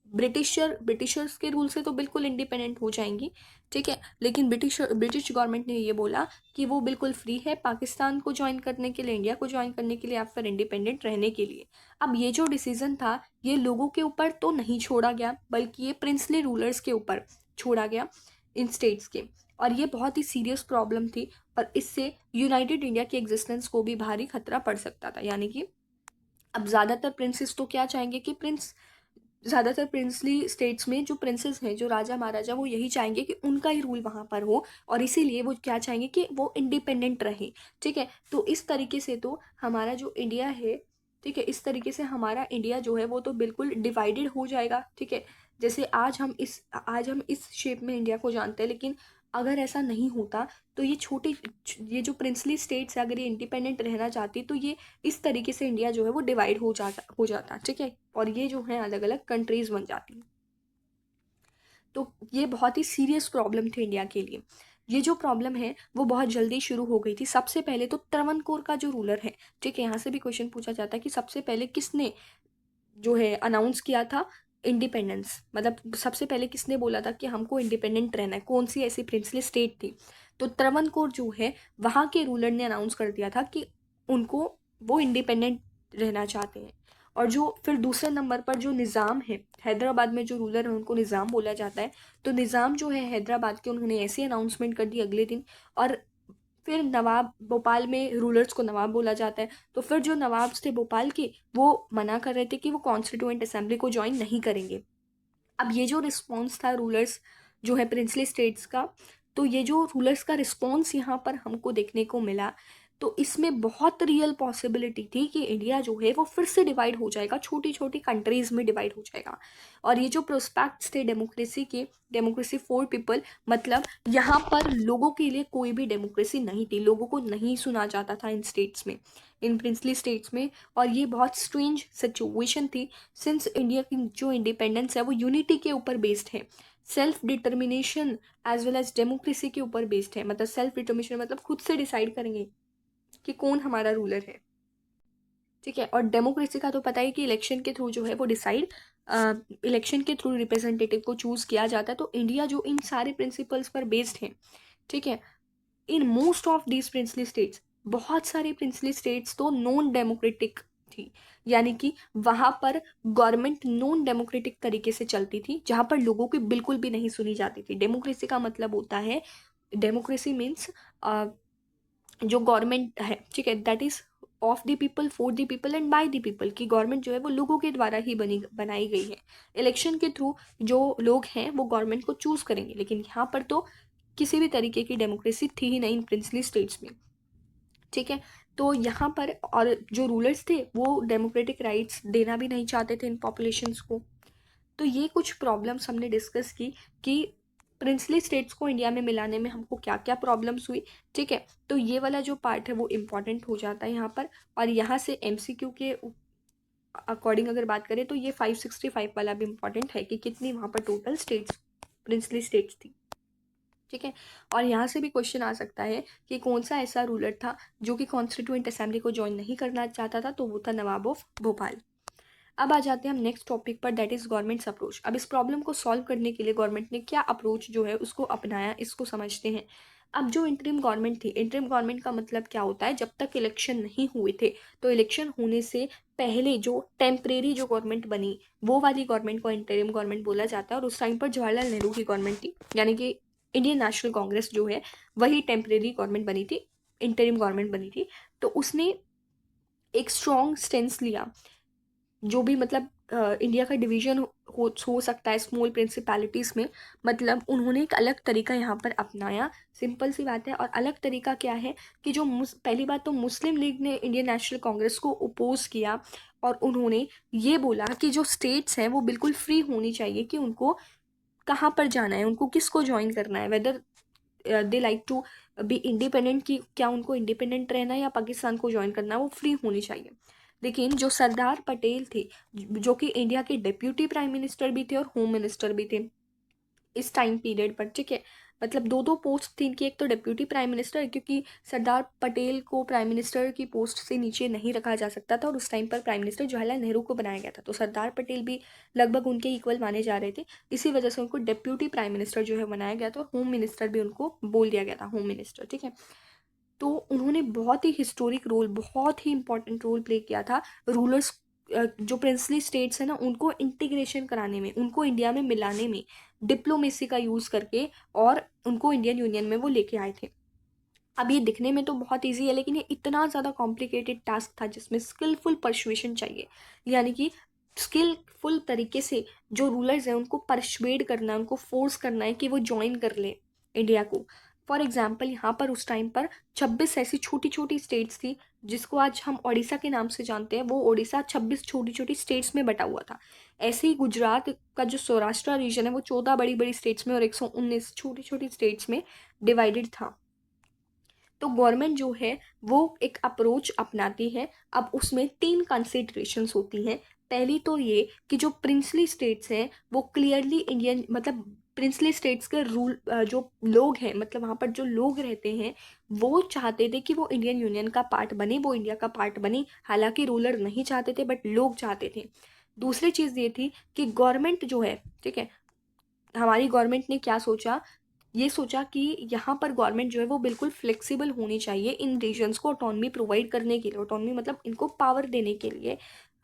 ब्रिटिशर्स के रूल से तो बिल्कुल इंडिपेंडेंट हो जाएंगी। ठीक है, लेकिन ब्रिटिश गवर्नमेंट ने ये बोला कि वो बिल्कुल फ्री है पाकिस्तान को ज्वाइन करने के लिए, इंडिया को ज्वाइन करने के लिए, या फिर इंडिपेंडेंट रहने के लिए। अब ये जो डिसीजन था ये लोगों के ऊपर तो नहीं छोड़ा गया बल्कि ये प्रिंसली रूलर्स के ऊपर छोड़ा गया, इन स्टेट्स के। और ये बहुत ही सीरियस प्रॉब्लम थी, और इससे यूनाइटेड इंडिया की एग्जिस्टेंस को भी भारी खतरा पड़ सकता था। यानी कि अब ज़्यादातर प्रिंसेस तो क्या चाहेंगे कि ज़्यादातर प्रिंसली स्टेट्स में जो प्रिंसेस हैं, जो राजा महाराजा, वो यही चाहेंगे कि उनका ही रूल वहाँ पर हो, और इसीलिए वो क्या चाहेंगे कि वो इंडिपेंडेंट रहे। ठीक है, तो इस तरीके से तो हमारा जो इंडिया है, ठीक है, इस तरीके से हमारा इंडिया जो है वो तो बिल्कुल डिवाइडेड हो जाएगा। ठीक है, जैसे आज हम इस शेप में इंडिया को जानते हैं, लेकिन अगर ऐसा नहीं होता तो ये जो प्रिंसली स्टेट्स है, अगर ये इंडिपेंडेंट रहना चाहती तो ये इस तरीके से इंडिया जो है वो डिवाइड हो जाता, ठीक है, और ये जो है अलग अलग कंट्रीज बन जाती। तो ये बहुत ही सीरियस प्रॉब्लम थी इंडिया के लिए। ये जो प्रॉब्लम है वो बहुत जल्दी शुरू हो गई थी। सबसे पहले तो त्रवणकोर का जो रूलर है, ठीक है, यहाँ से भी क्वेश्चन पूछा जाता है कि सबसे पहले किसने जो है अनाउंस किया था इंडिपेंडेंस, मतलब सबसे पहले किसने बोला था कि हमको इंडिपेंडेंट रहना है, कौन सी ऐसी प्रिंसली स्टेट थी। तो त्रवणकोर जो है वहाँ के रूलर ने अनाउंस कर दिया था कि उनको वो इंडिपेंडेंट रहना चाहते हैं। और जो फिर दूसरे नंबर पर जो निज़ाम है, हैदराबाद में जो रूलर है उनको निज़ाम बोला जाता है। तो निज़ाम जो है हैदराबाद के, उन्होंने ऐसी अनाउंसमेंट कर दी अगले दिन। और फिर नवाब, भोपाल में रूलर्स को नवाब बोला जाता है। तो फिर जो नवाब थे भोपाल के, वो मना कर रहे थे कि वो कॉन्स्टिट्यूएंट असेंबली को ज्वाइन नहीं करेंगे। अब ये जो रिस्पॉन्स था रूलर्स जो है प्रिंसली स्टेट्स का, तो ये जो रूलर्स का रिस्पॉन्स यहाँ पर हमको देखने को मिला, तो इसमें बहुत रियल पॉसिबिलिटी थी कि इंडिया जो है वो फिर से डिवाइड हो जाएगा, छोटी छोटी कंट्रीज में डिवाइड हो जाएगा। और ये जो प्रोस्पेक्ट्स थे डेमोक्रेसी के, डेमोक्रेसी फॉर पीपल, मतलब यहाँ पर लोगों के लिए कोई भी डेमोक्रेसी नहीं थी, लोगों को नहीं सुना जाता था इन स्टेट्स में, इन प्रिंसली स्टेट्स में। और ये बहुत स्ट्रेंज सिचुएशन थी, सिंस इंडिया की जो इंडिपेंडेंस है वो यूनिटी के ऊपर बेस्ड है, self determination as well as democracy के ऊपर बेस्ड है। मतलब सेल्फ डिटर्मिनेशन मतलब खुद से डिसाइड करेंगे कि कौन हमारा रूलर है, ठीक है। और डेमोक्रेसी का तो पता ही कि इलेक्शन के थ्रू जो है वो डिसाइड, इलेक्शन के थ्रू रिप्रेजेंटेटिव को चूज किया जाता है। तो इंडिया जो इन सारे प्रिंसिपल्स पर बेस्ड है, ठीक है, in most of these princely states, बहुत सारी प्रिंसली स्टेट्स तो नॉन डेमोक्रेटिक थी, यानी कि वहां पर गवर्नमेंट नॉन डेमोक्रेटिक तरीके से चलती थी, जहां पर लोगों की बिल्कुल भी नहीं सुनी जाती थी। डेमोक्रेसी का मतलब होता है, डेमोक्रेसी मीन्स जो गवर्नमेंट है, ठीक है, that is of the people, for the people and by the people, की गवर्नमेंट जो है वो लोगों के द्वारा ही बनाई गई है। इलेक्शन के थ्रू जो लोग हैं वो गवर्नमेंट को चूज करेंगे, लेकिन यहाँ पर तो किसी भी तरीके की डेमोक्रेसी थी ही नहीं इन प्रिंसली स्टेट्स में, ठीक है। तो यहाँ पर और जो रूलर्स थे वो डेमोक्रेटिक राइट्स देना भी नहीं चाहते थे इन पॉपुलेशंस को। तो ये कुछ प्रॉब्लम्स हमने डिस्कस की कि प्रिंसली स्टेट्स को इंडिया में मिलाने में हमको क्या क्या प्रॉब्लम्स हुई, ठीक है। तो ये वाला जो पार्ट है वो इम्पॉर्टेंट हो जाता है यहाँ पर। और यहाँ से एमसीक्यू के अकॉर्डिंग अगर बात करें तो ये 565 वाला भी इम्पॉर्टेंट है कि कितनी वहाँ पर टोटल स्टेट्स, प्रिंसली स्टेट्स थी, ठीक है। और यहाँ से भी क्वेश्चन आ सकता है कि कौन सा ऐसा रूलर था जो कि कॉन्स्टिट्यूएंट असेंबली को ज्वाइन नहीं करना चाहता था, तो वो था नवाब ऑफ भोपाल। अब आ जाते हैं हम नेक्स्ट टॉपिक पर, दैट इज गवर्नमेंट्स अप्रोच। अब इस प्रॉब्लम को सॉल्व करने के लिए गवर्नमेंट ने क्या अप्रोच जो है उसको अपनाया, इसको समझते हैं। अब जो इंटरिम गवर्नमेंट थी, इंटरिम गवर्नमेंट का मतलब क्या होता है, जब तक इलेक्शन नहीं हुए थे, तो इलेक्शन होने से पहले जो टेम्परेरी जो गवर्नमेंट बनी, वो वाली गवर्नमेंट को इंटरिम गवर्नमेंट बोला जाता है। और उस टाइम पर जवाहरलाल नेहरू की गवर्नमेंट थी, यानी कि इंडियन नेशनल कांग्रेस जो है वही टेम्परेरी गवर्नमेंट बनी थी, इंटरिम गवर्नमेंट बनी थी। तो उसने एक स्ट्रॉन्ग स्टेंस लिया, जो भी मतलब इंडिया का डिवीजन हो सकता है स्मॉल प्रिंसिपैलिटीज़ में, मतलब उन्होंने एक अलग तरीका यहाँ पर अपनाया। सिंपल सी बात है। और अलग तरीका क्या है कि जो पहली बात तो मुस्लिम लीग ने इंडियन नेशनल कांग्रेस को अपोज किया, और उन्होंने ये बोला कि जो स्टेट्स हैं वो बिल्कुल फ्री होनी चाहिए कि उनको कहाँ पर जाना है, उनको किसको ज्वाइन करना है, whether they like to be independent, की क्या उनको इंडिपेंडेंट रहना है या पाकिस्तान को ज्वाइन करना है, वो फ्री होनी चाहिए। लेकिन जो सरदार पटेल थे, जो कि इंडिया के डिप्यूटी प्राइम मिनिस्टर भी थे और होम मिनिस्टर भी थे इस टाइम पीरियड पर, ठीक है, मतलब दो दो पोस्ट थी इनकी, एक तो डिप्यूटी प्राइम मिनिस्टर, क्योंकि सरदार पटेल को प्राइम मिनिस्टर की पोस्ट से नीचे नहीं रखा जा सकता था, और उस टाइम पर प्राइम मिनिस्टर जवाहरलाल नेहरू को बनाया गया था, तो सरदार पटेल भी लगभग उनके इक्वल माने जा रहे थे। इसी वजह से उनको डिप्यूटी प्राइम मिनिस्टर जो है बनाया गया था, और होम मिनिस्टर भी उनको बोल दिया गया था, होम मिनिस्टर, ठीक है। तो उन्होंने बहुत ही हिस्टोरिक रोल, बहुत ही इंपॉर्टेंट रोल प्ले किया था रूलर्स, जो प्रिंसली स्टेट्स है ना उनको इंटीग्रेशन कराने में, उनको इंडिया में मिलाने में, डिप्लोमेसी का यूज़ करके, और उनको इंडियन यूनियन में वो लेके आए थे। अब ये दिखने में तो बहुत इजी है, लेकिन ये इतना ज़्यादा कॉम्प्लिकेटेड टास्क था जिसमें स्किलफुल परसुएशन चाहिए, यानी कि स्किलफुल तरीके से जो रूलर्स हैं उनको परsuade करना है, उनको फोर्स करना है कि वो ज्वाइन कर ले इंडिया को। फॉर एग्जाम्पल यहाँ पर उस टाइम पर 26 ऐसी छोटी छोटी स्टेट्स थी, जिसको आज हम ओडिशा के नाम से जानते हैं। वो ओडिशा 26 छोटी छोटी स्टेट्स में बटा हुआ था। ऐसे ही गुजरात का जो सौराष्ट्र रीजन है वो 14 बड़ी बड़ी स्टेट्स में और 119 छोटी छोटी स्टेट्स में डिवाइडेड था। तो गवर्नमेंट जो है वो एक अप्रोच अपनाती है। अब उसमें 3 कंसिडरेशंस होती हैं। पहली तो ये कि जो प्रिंसली स्टेट्स हैं वो क्लियरली इंडियन, मतलब प्रिंसली स्टेट्स के रूल, जो लोग हैं, मतलब वहाँ पर जो लोग रहते हैं वो चाहते थे कि वो इंडियन यूनियन का पार्ट बने, वो इंडिया का पार्ट बने। हालांकि रूलर नहीं चाहते थे, बट लोग चाहते थे। दूसरी चीज़ ये थी कि गवर्नमेंट जो है, ठीक है, हमारी गवर्नमेंट ने क्या सोचा, ये सोचा कि यहाँ पर गवर्नमेंट जो है वो बिल्कुल फ्लेक्सिबल होनी चाहिए इन रीजन्स को ऑटोनॉमी प्रोवाइड करने के लिए। ऑटोनॉमी मतलब इनको पावर देने के लिए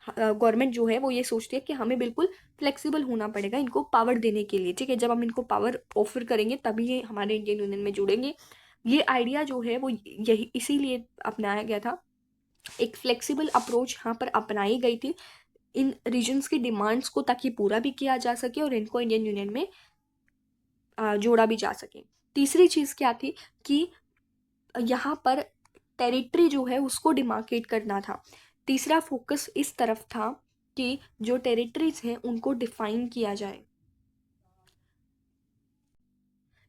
गवर्नमेंट जो है वो ये सोचती है कि हमें बिल्कुल फ्लेक्सिबल होना पड़ेगा इनको पावर देने के लिए, ठीक है। जब हम इनको पावर ऑफर करेंगे तभी ये हमारे इंडियन यूनियन में जुड़ेंगे। ये आइडिया जो है वो यही इसीलिए अपनाया गया था। एक फ्लेक्सिबल अप्रोच यहाँ पर अपनाई गई थी इन रीजन्स की डिमांड्स को, ताकि पूरा भी किया जा सके और इनको इंडियन यूनियन में जोड़ा भी जा सके। तीसरी चीज़ क्या थी कि यहाँ पर टेरिटरी जो है उसको डिमार्केट करना था। तीसरा फोकस इस तरफ था कि जो टेरिटरीज हैं उनको डिफाइन किया जाए।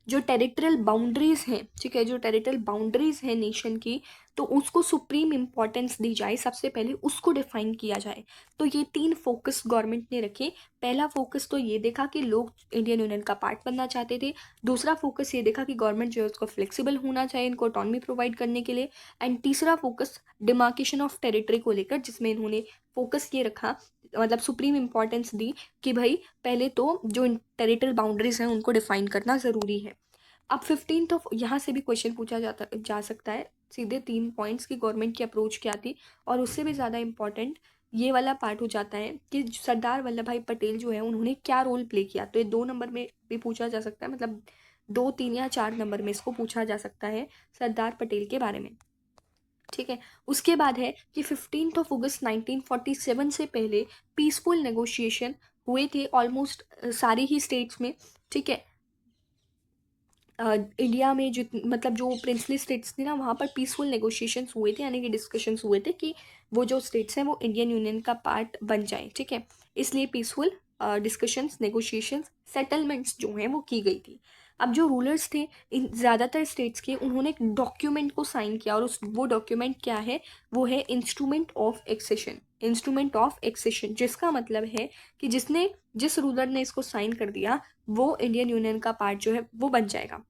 जो टेरिटोरियल बाउंड्रीज हैं, ठीक है, जो टेरिटोरियल बाउंड्रीज हैं नेशन की, तो उसको सुप्रीम इंपॉर्टेंस दी जाए, सबसे पहले उसको डिफाइन किया जाए। तो ये 3 फोकस गवर्नमेंट ने रखे। पहला फोकस तो ये देखा कि लोग इंडियन यूनियन का पार्ट बनना चाहते थे। दूसरा फोकस ये देखा कि गवर्नमेंट जो है उसको फ्लेक्सिबल होना चाहिए इनको ऑटोनॉमी प्रोवाइड करने के लिए। एंड तीसरा फोकस डिमार्केशन ऑफ टेरिटरी को लेकर, जिसमें इन्होंने फोकस ये रखा, मतलब सुप्रीम इंपॉर्टेंस दी कि भाई पहले तो जो टेरिटोरियल बाउंड्रीज हैं उनको डिफाइन करना ज़रूरी है। अब 15th ऑफ, यहाँ से भी क्वेश्चन पूछा जा सकता है सीधे 3 पॉइंट्स की गवर्नमेंट की अप्रोच क्या थी। और उससे भी ज़्यादा इम्पॉर्टेंट ये वाला पार्ट हो जाता है कि सरदार वल्लभ भाई पटेल जो है उन्होंने क्या रोल प्ले किया। तो ये 2 नंबर में भी पूछा जा सकता है, मतलब 2, 3 या 4 नंबर में इसको पूछा जा सकता है सरदार पटेल के बारे में, ठीक है। उसके बाद है कि 15th ऑफ अगस्त 1947 से पहले पीसफुल नेगोशिएशन हुए थे ऑलमोस्ट सारी ही स्टेट्स में, ठीक है। इंडिया में मतलब जो प्रिंसली स्टेट्स थी ना, वहाँ पर पीसफुल नेगोशिएशंस हुए थे, यानी कि डिस्कशंस हुए थे कि वो जो स्टेट्स हैं वो इंडियन यूनियन का पार्ट बन जाए, ठीक है। इसलिए पीसफुल डिस्कशंस, नेगोशिएशंस, सेटलमेंट्स जो हैं वो की गई थी। अब जो रूलर्स थे इन ज़्यादातर स्टेट्स के, उन्होंने एक डॉक्यूमेंट को साइन किया, और वो डॉक्यूमेंट क्या है, वो है instrument of accession. Instrument of accession, जिसका मतलब है कि जिस रूलर ने इसको साइन कर दिया वो इंडियन यूनियन का पार्ट जो है वो बन जाएगा।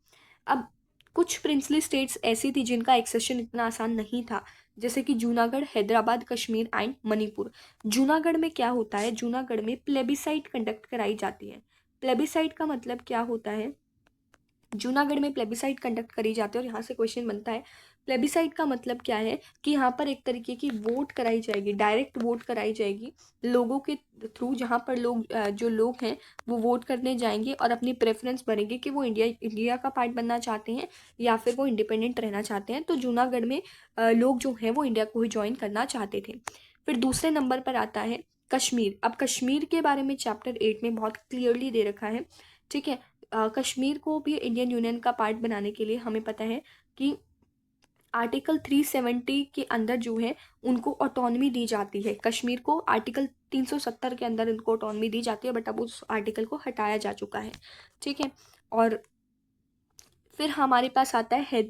अब कुछ प्रिंसली स्टेट्स ऐसी थी जिनका एक्सेशन इतना आसान नहीं था, जैसे कि जूनागढ़, हैदराबाद, कश्मीर एंड मणिपुर। जूनागढ़ में क्या होता है, जूनागढ़ में प्लेबिसाइट कंडक्ट कराई जाती है। प्लेबिसाइट का मतलब क्या होता है, जूनागढ़ में प्लेबिसाइट कंडक्ट करी जाती है। और यहाँ से क्वेश्चन बनता है प्लेबिसाइट का मतलब क्या है, कि यहाँ पर एक तरीके की वोट कराई जाएगी, डायरेक्ट वोट कराई जाएगी लोगों के थ्रू, जहाँ पर जो लोग हैं वो वोट करने जाएंगे और अपनी प्रेफरेंस भरेंगे कि वो इंडिया का पार्ट बनना चाहते हैं या फिर वो इंडिपेंडेंट रहना चाहते हैं। तो जूनागढ़ में लोग जो हैं वो इंडिया को ही ज्वाइन करना चाहते थे। फिर दूसरे नंबर पर आता है कश्मीर। अब कश्मीर के बारे में चैप्टर 8 में बहुत क्लियरली दे रखा है, ठीक है। कश्मीर को भी इंडियन यूनियन का पार्ट बनाने के लिए हमें पता है कि आर्टिकल 370 के अंदर जो है उनको ऑटोनॉमी दी जाती है। कश्मीर को आर्टिकल 370 के अंदर इनको ऑटोनॉमी दी जाती है, बट अब उस आर्टिकल को हटाया जा चुका है, ठीक है। और फिर हमारे पास आता है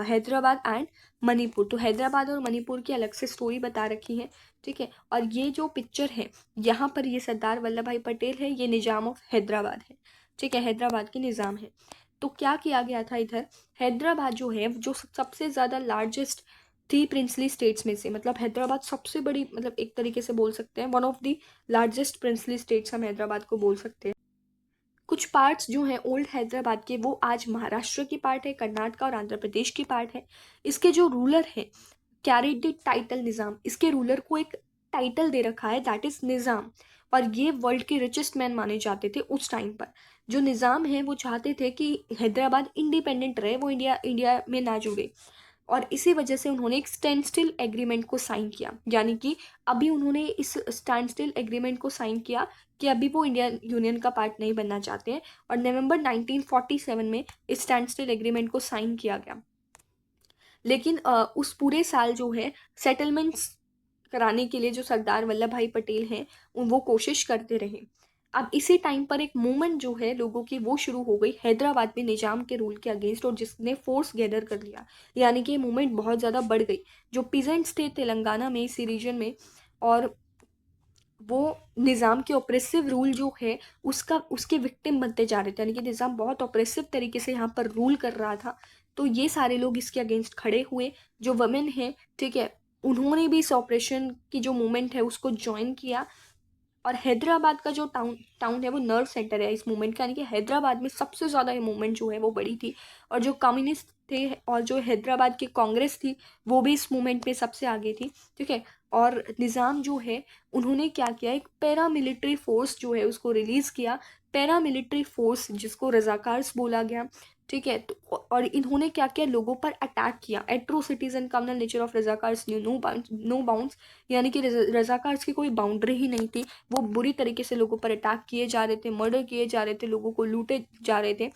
हैदराबाद एंड मणिपुर। तो हैदराबाद और मणिपुर की अलग से स्टोरी बता रखी है, ठीक है। और ये जो पिक्चर है यहाँ पर, ये सरदार वल्लभ भाई पटेल है, ये निज़ाम ऑफ हैदराबाद है, ठीक है, हैदराबाद के निज़ाम है। तो क्या किया गया था इधर, हैदराबाद जो है जो सबसे ज़्यादा लार्जेस्ट थी प्रिंसली स्टेट्स में से, मतलब हैदराबाद सबसे बड़ी, मतलब एक तरीके से बोल सकते हैं one of the largest princely states हम हैदराबाद को बोल सकते हैं। कुछ पार्ट्स जो हैं ओल्ड हैदराबाद के वो आज महाराष्ट्र की पार्ट है, कर्नाटक और आंध्र प्रदेश की पार्ट है। इसके जो रूलर है कैरीड द टाइटल निज़ाम, इसके रूलर को एक टाइटल दे रखा है, दैट इज निज़ाम। और ये वर्ल्ड के रिचेस्ट मैन माने जाते थे उस टाइम पर। जो निज़ाम है वो चाहते थे कि हैदराबाद इंडिपेंडेंट रहे, वो इंडिया में ना जुड़े। और इसी वजह से उन्होंने एक स्टैंड स्टिल एग्रीमेंट को साइन किया, यानी कि अभी उन्होंने इस स्टैंड स्टिल एग्रीमेंट को साइन किया कि अभी वो इंडियन यूनियन का पार्ट नहीं बनना चाहते हैं। और नवंबर 1947 में इस स्टैंड स्टिल एग्रीमेंट को साइन किया गया। लेकिन उस पूरे साल जो है सेटलमेंट्स कराने के लिए जो सरदार वल्लभ भाई पटेल हैं वो कोशिश करते रहे। अब इसी टाइम पर एक मूवमेंट जो है लोगों की वो शुरू हो गई हैदराबाद में निजाम के रूल के अगेंस्ट, और जिसने फोर्स गैदर कर लिया, यानी कि मूवमेंट बहुत ज़्यादा बढ़ गई। जो पीजेंट्स थे तेलंगाना में, इसी रीजन में, और वो निज़ाम के ऑपरेसिव रूल जो है उसके विक्टिम बनते जा रहे थे, यानी कि निज़ाम बहुत ऑपरेसिव तरीके से यहाँ पर रूल कर रहा था। तो ये सारे लोग इसके अगेंस्ट खड़े हुए। जो वमेन है, ठीक है, उन्होंने भी इस ऑपरेशन की जो मूवमेंट है उसको ज्वाइन किया। और हैदराबाद का जो टाउन है वो नर्व सेंटर है इस मूवमेंट का, यानी कि हैदराबाद में सबसे ज़्यादा ये मूवमेंट जो है वो बड़ी थी। और जो कम्युनिस्ट थे और जो हैदराबाद की कांग्रेस थी वो भी इस मूवमेंट में सबसे आगे थी, ठीक है। और निज़ाम जो है उन्होंने क्या किया, एक पैरामिलिट्री फोर्स जो है उसको रिलीज़ किया। पैरामिलिट्री फोर्स जिसको रजाकार्स बोला गया, ठीक है। तो और इन्होंने क्या किया, लोगों पर अटैक किया। Atrocities and communal nature of Razakars no bounds, यानी कि रजाकार्स की कोई बाउंड्री ही नहीं थी। वो बुरी तरीके से लोगों पर अटैक किए जा रहे थे, मर्डर किए जा रहे थे, लोगों को लूटे जा रहे थे।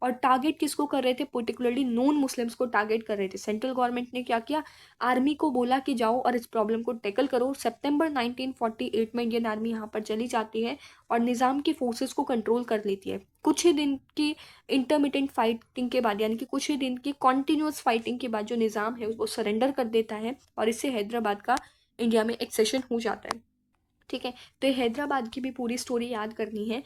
और टारगेट किसको कर रहे थे, पर्टिकुलरली नॉन मुस्लिम्स को टारगेट कर रहे थे। सेंट्रल गवर्नमेंट ने क्या किया, आर्मी को बोला कि जाओ और इस प्रॉब्लम को टैकल करो। सितंबर 1948 में इंडियन आर्मी यहाँ पर चली जाती है और निज़ाम की फोर्सेस को कंट्रोल कर लेती है। कुछ ही दिन की इंटरमिटेंट फाइटिंग के बाद, यानी कि कुछ ही दिन की कॉन्टिन्यूस फाइटिंग के बाद जो निज़ाम है वो सरेंडर कर देता है, और इससे हैदराबाद का इंडिया में एक्सेशन हो जाता है, ठीक है। तो ये हैदराबाद की भी पूरी स्टोरी याद करनी है,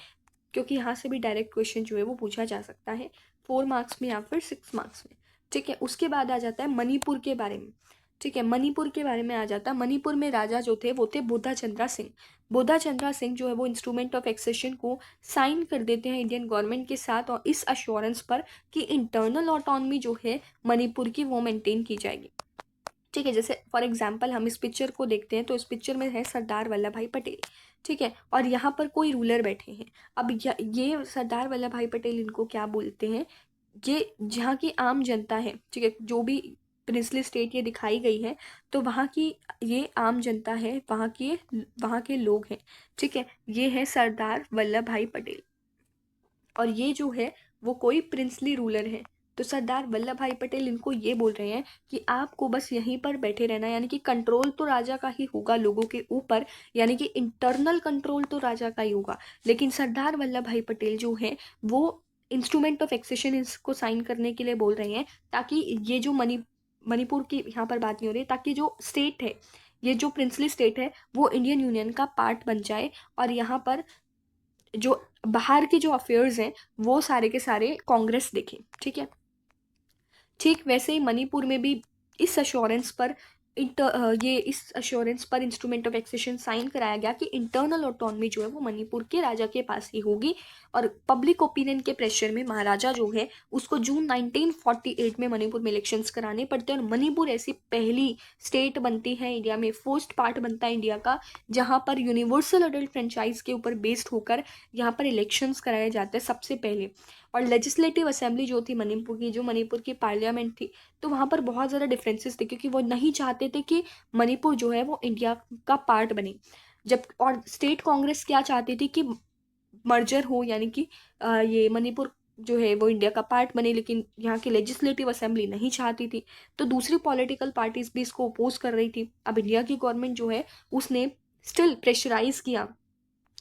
क्योंकि यहाँ से भी डायरेक्ट क्वेश्चन जो है वो पूछा जा सकता है 4 मार्क्स में या फिर 6 मार्क्स में, ठीक है। उसके बाद आ जाता है मणिपुर के बारे में, ठीक है। मणिपुर के बारे में आ जाता है, मणिपुर में राजा जो थे वो थे बोधा चंद्रा सिंह। बोधा चंद्रा सिंह जो है वो इंस्ट्रूमेंट ऑफ एक्सेशन को साइन कर देते हैं इंडियन गवर्नमेंट के साथ, और इस अश्योरेंस पर कि इंटरनल ऑटोनॉमी जो है मणिपुर की वो मेंटेन की जाएगी, ठीक है। जैसे फॉर एग्जाम्पल हम इस पिक्चर को देखते हैं, तो इस पिक्चर में है सरदार वल्लभ भाई पटेल, ठीक है। और यहाँ पर कोई रूलर बैठे हैं। अब ये सरदार वल्लभ भाई पटेल, इनको क्या बोलते हैं, ये जहाँ की आम जनता है, ठीक है, जो भी प्रिंसली स्टेट ये दिखाई गई है, तो वहाँ की ये आम जनता है, वहाँ के लोग हैं, ठीक है। ये है सरदार वल्लभ भाई पटेल, और ये जो है वो कोई प्रिंसली रूलर है। तो सरदार वल्लभ भाई पटेल इनको ये बोल रहे हैं कि आपको बस यहीं पर बैठे रहना, यानी कि कंट्रोल तो राजा का ही होगा लोगों के ऊपर, यानी कि इंटरनल कंट्रोल तो राजा का ही होगा। लेकिन सरदार वल्लभ भाई पटेल जो है वो इंस्ट्रूमेंट ऑफ एक्सेशन इसको साइन करने के लिए बोल रहे हैं, ताकि ये जो मणिपुर की यहाँ पर बात नहीं हो रही, ताकि जो स्टेट है, ये जो प्रिंसली स्टेट है, वो इंडियन यूनियन का पार्ट बन जाए, और यहाँ पर जो बाहर के जो अफेयर्स हैं वो सारे के सारे कांग्रेस देखे, ठीक है। ठीक वैसे ही मणिपुर में भी इस अश्योरेंस पर इस अश्योरेंस पर इंस्ट्रूमेंट ऑफ एक्सेशन साइन कराया गया कि इंटरनल ऑटोनॉमी जो है वो मणिपुर के राजा के पास ही होगी। और पब्लिक ओपिनियन के प्रेशर में महाराजा जो है उसको जून 1948 में मणिपुर में इलेक्शंस कराने पड़ते हैं, और मणिपुर ऐसी पहली स्टेट बनती है इंडिया में, फर्स्ट पार्ट बनता है इंडिया का, जहाँ पर यूनिवर्सल अडल्ट फ्रेंचाइज के ऊपर बेस्ड होकर यहाँ पर इलेक्शंस कराए जाते हैं सबसे पहले। और लेजिस्लेटिव असेंबली जो थी मणिपुर की पार्लियामेंट थी, तो वहाँ पर बहुत ज़्यादा डिफरेंसेस थे, क्योंकि वो नहीं चाहते थे कि मणिपुर जो है वो इंडिया का पार्ट बने। जब और स्टेट कांग्रेस क्या चाहती थी कि मर्जर हो, यानी कि ये मणिपुर जो है वो इंडिया का पार्ट बने, लेकिन यहाँ की लेजिस्लेटिव असेंबली नहीं चाहती थी। तो दूसरी पॉलिटिकल पार्टीज भी इसको अपोज कर रही थी। अब इंडिया की गवर्नमेंट जो है उसने स्टिल प्रेशराइज किया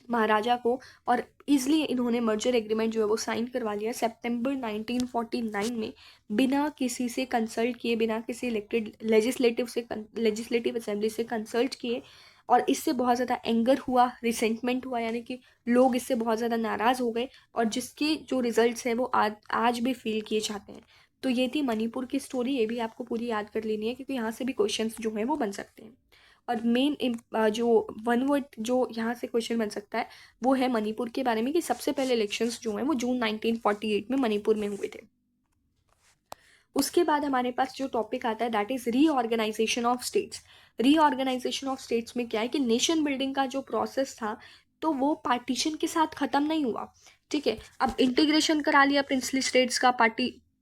महाराजा को, और इसलिए इन्होंने मर्जर एग्रीमेंट जो है वो साइन करवा लिया सितंबर 1949 में, बिना किसी से कंसल्ट किए, बिना किसी इलेक्टेड लेजिस्लेटिव असेंबली से कंसल्ट किए। और इससे बहुत ज़्यादा एंगर हुआ, रिसेंटमेंट हुआ, यानी कि लोग इससे बहुत ज़्यादा नाराज़ हो गए, और जिसके जो रिजल्ट्स हैं वो आज भी फील किए जाते हैं। तो ये थी मणिपुर की स्टोरी, ये भी आपको पूरी याद कर लेनी है, क्योंकि यहाँ से भी क्वेश्चंस जो हैं वो बन सकते हैं। और मेन जो वन वर्ड जो यहाँ से क्वेश्चन बन सकता है वो है मणिपुर के बारे में, कि सबसे पहले इलेक्शंस जो हैं वो जून 1948 में मणिपुर में हुए थे। उसके बाद हमारे पास जो टॉपिक आता है that is reorganisation of states. Reorganisation of states में क्या है कि नेशन बिल्डिंग का जो प्रोसेस था तो वो पार्टीशन के साथ ख़त्म नहीं हुआ, ठीक है। अब इंटीग्रेशन करा लिया प्रिंसली स्टेट्स का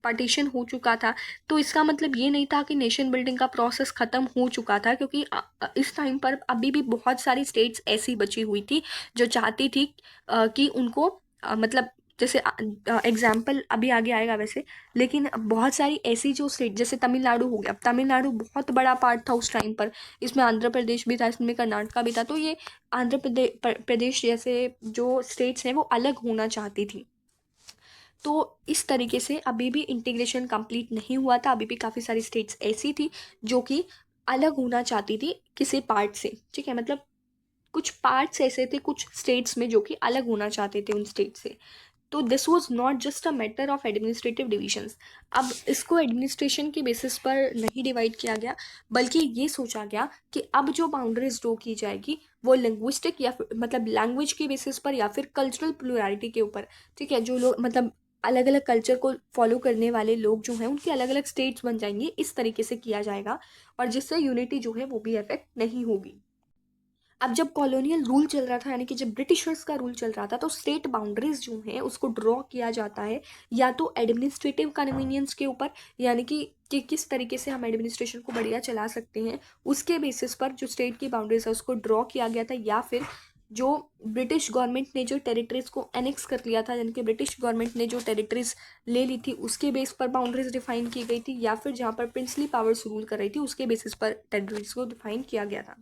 पार्टीशन हो चुका था, तो इसका मतलब ये नहीं था कि नेशन बिल्डिंग का प्रोसेस ख़त्म हो चुका था, क्योंकि इस टाइम पर अभी भी बहुत सारी स्टेट्स ऐसी बची हुई थी जो चाहती थी कि उनको मतलब जैसे एग्जाम्पल अभी आगे आएगा वैसे, लेकिन बहुत सारी ऐसी जो स्टेट जैसे तमिलनाडु हो गया, अब तमिलनाडु बहुत बड़ा पार्ट था उस टाइम पर, इसमें आंध्र प्रदेश भी था, इसमें कर्नाटका भी था, तो ये आंध्र प्रदेश जैसे जो स्टेट्स हैं वो अलग होना चाहती थी। तो इस तरीके से अभी भी इंटीग्रेशन कंप्लीट नहीं हुआ था, अभी भी काफ़ी सारी स्टेट्स ऐसी थी जो कि अलग होना चाहती थी किसी पार्ट से, ठीक है, मतलब कुछ पार्ट्स ऐसे थे कुछ स्टेट्स में जो कि अलग होना चाहते थे उन स्टेट से। तो this was not just a matter of administrative divisions. अब इसको एडमिनिस्ट्रेशन के बेसिस पर नहीं डिवाइड किया गया, बल्कि ये सोचा गया कि अब जो बाउंड्रीज ड्रॉ की जाएगी वो लिंग्विस्टिक या फिर मतलब लैंग्वेज के बेसिस पर या फिर कल्चरल प्लुरैलिटी के ऊपर, ठीक है, जो लोग मतलब अलग अलग कल्चर को फॉलो करने वाले लोग जो हैं उनकी अलग अलग स्टेट्स बन जाएंगी, इस तरीके से किया जाएगा, और जिससे यूनिटी जो है वो भी अफेक्ट नहीं होगी। अब जब कॉलोनियल रूल चल रहा था, यानी कि जब ब्रिटिशर्स का रूल चल रहा था, तो स्टेट बाउंड्रीज जो हैं उसको ड्रॉ किया जाता है या तो एडमिनिस्ट्रेटिव कन्वीनियंस के ऊपर, यानी कि किस तरीके से हम एडमिनिस्ट्रेशन को बढ़िया चला सकते हैं, उसके बेसिस पर जो स्टेट की बाउंड्रीज है उसको ड्रॉ किया गया था, या फिर जो ब्रिटिश गवर्नमेंट ने जो टेरिटरीज को एनेक्स कर लिया था, यानी कि ब्रिटिश गवर्नमेंट ने जो टेरिटरीज ले ली थी उसके बेस पर बाउंड्रीज डिफाइन की गई थी, या फिर जहाँ पर प्रिंसली पावर्स रूल कर रही थी उसके बेसिस पर टेरिटरीज को डिफाइन किया गया था।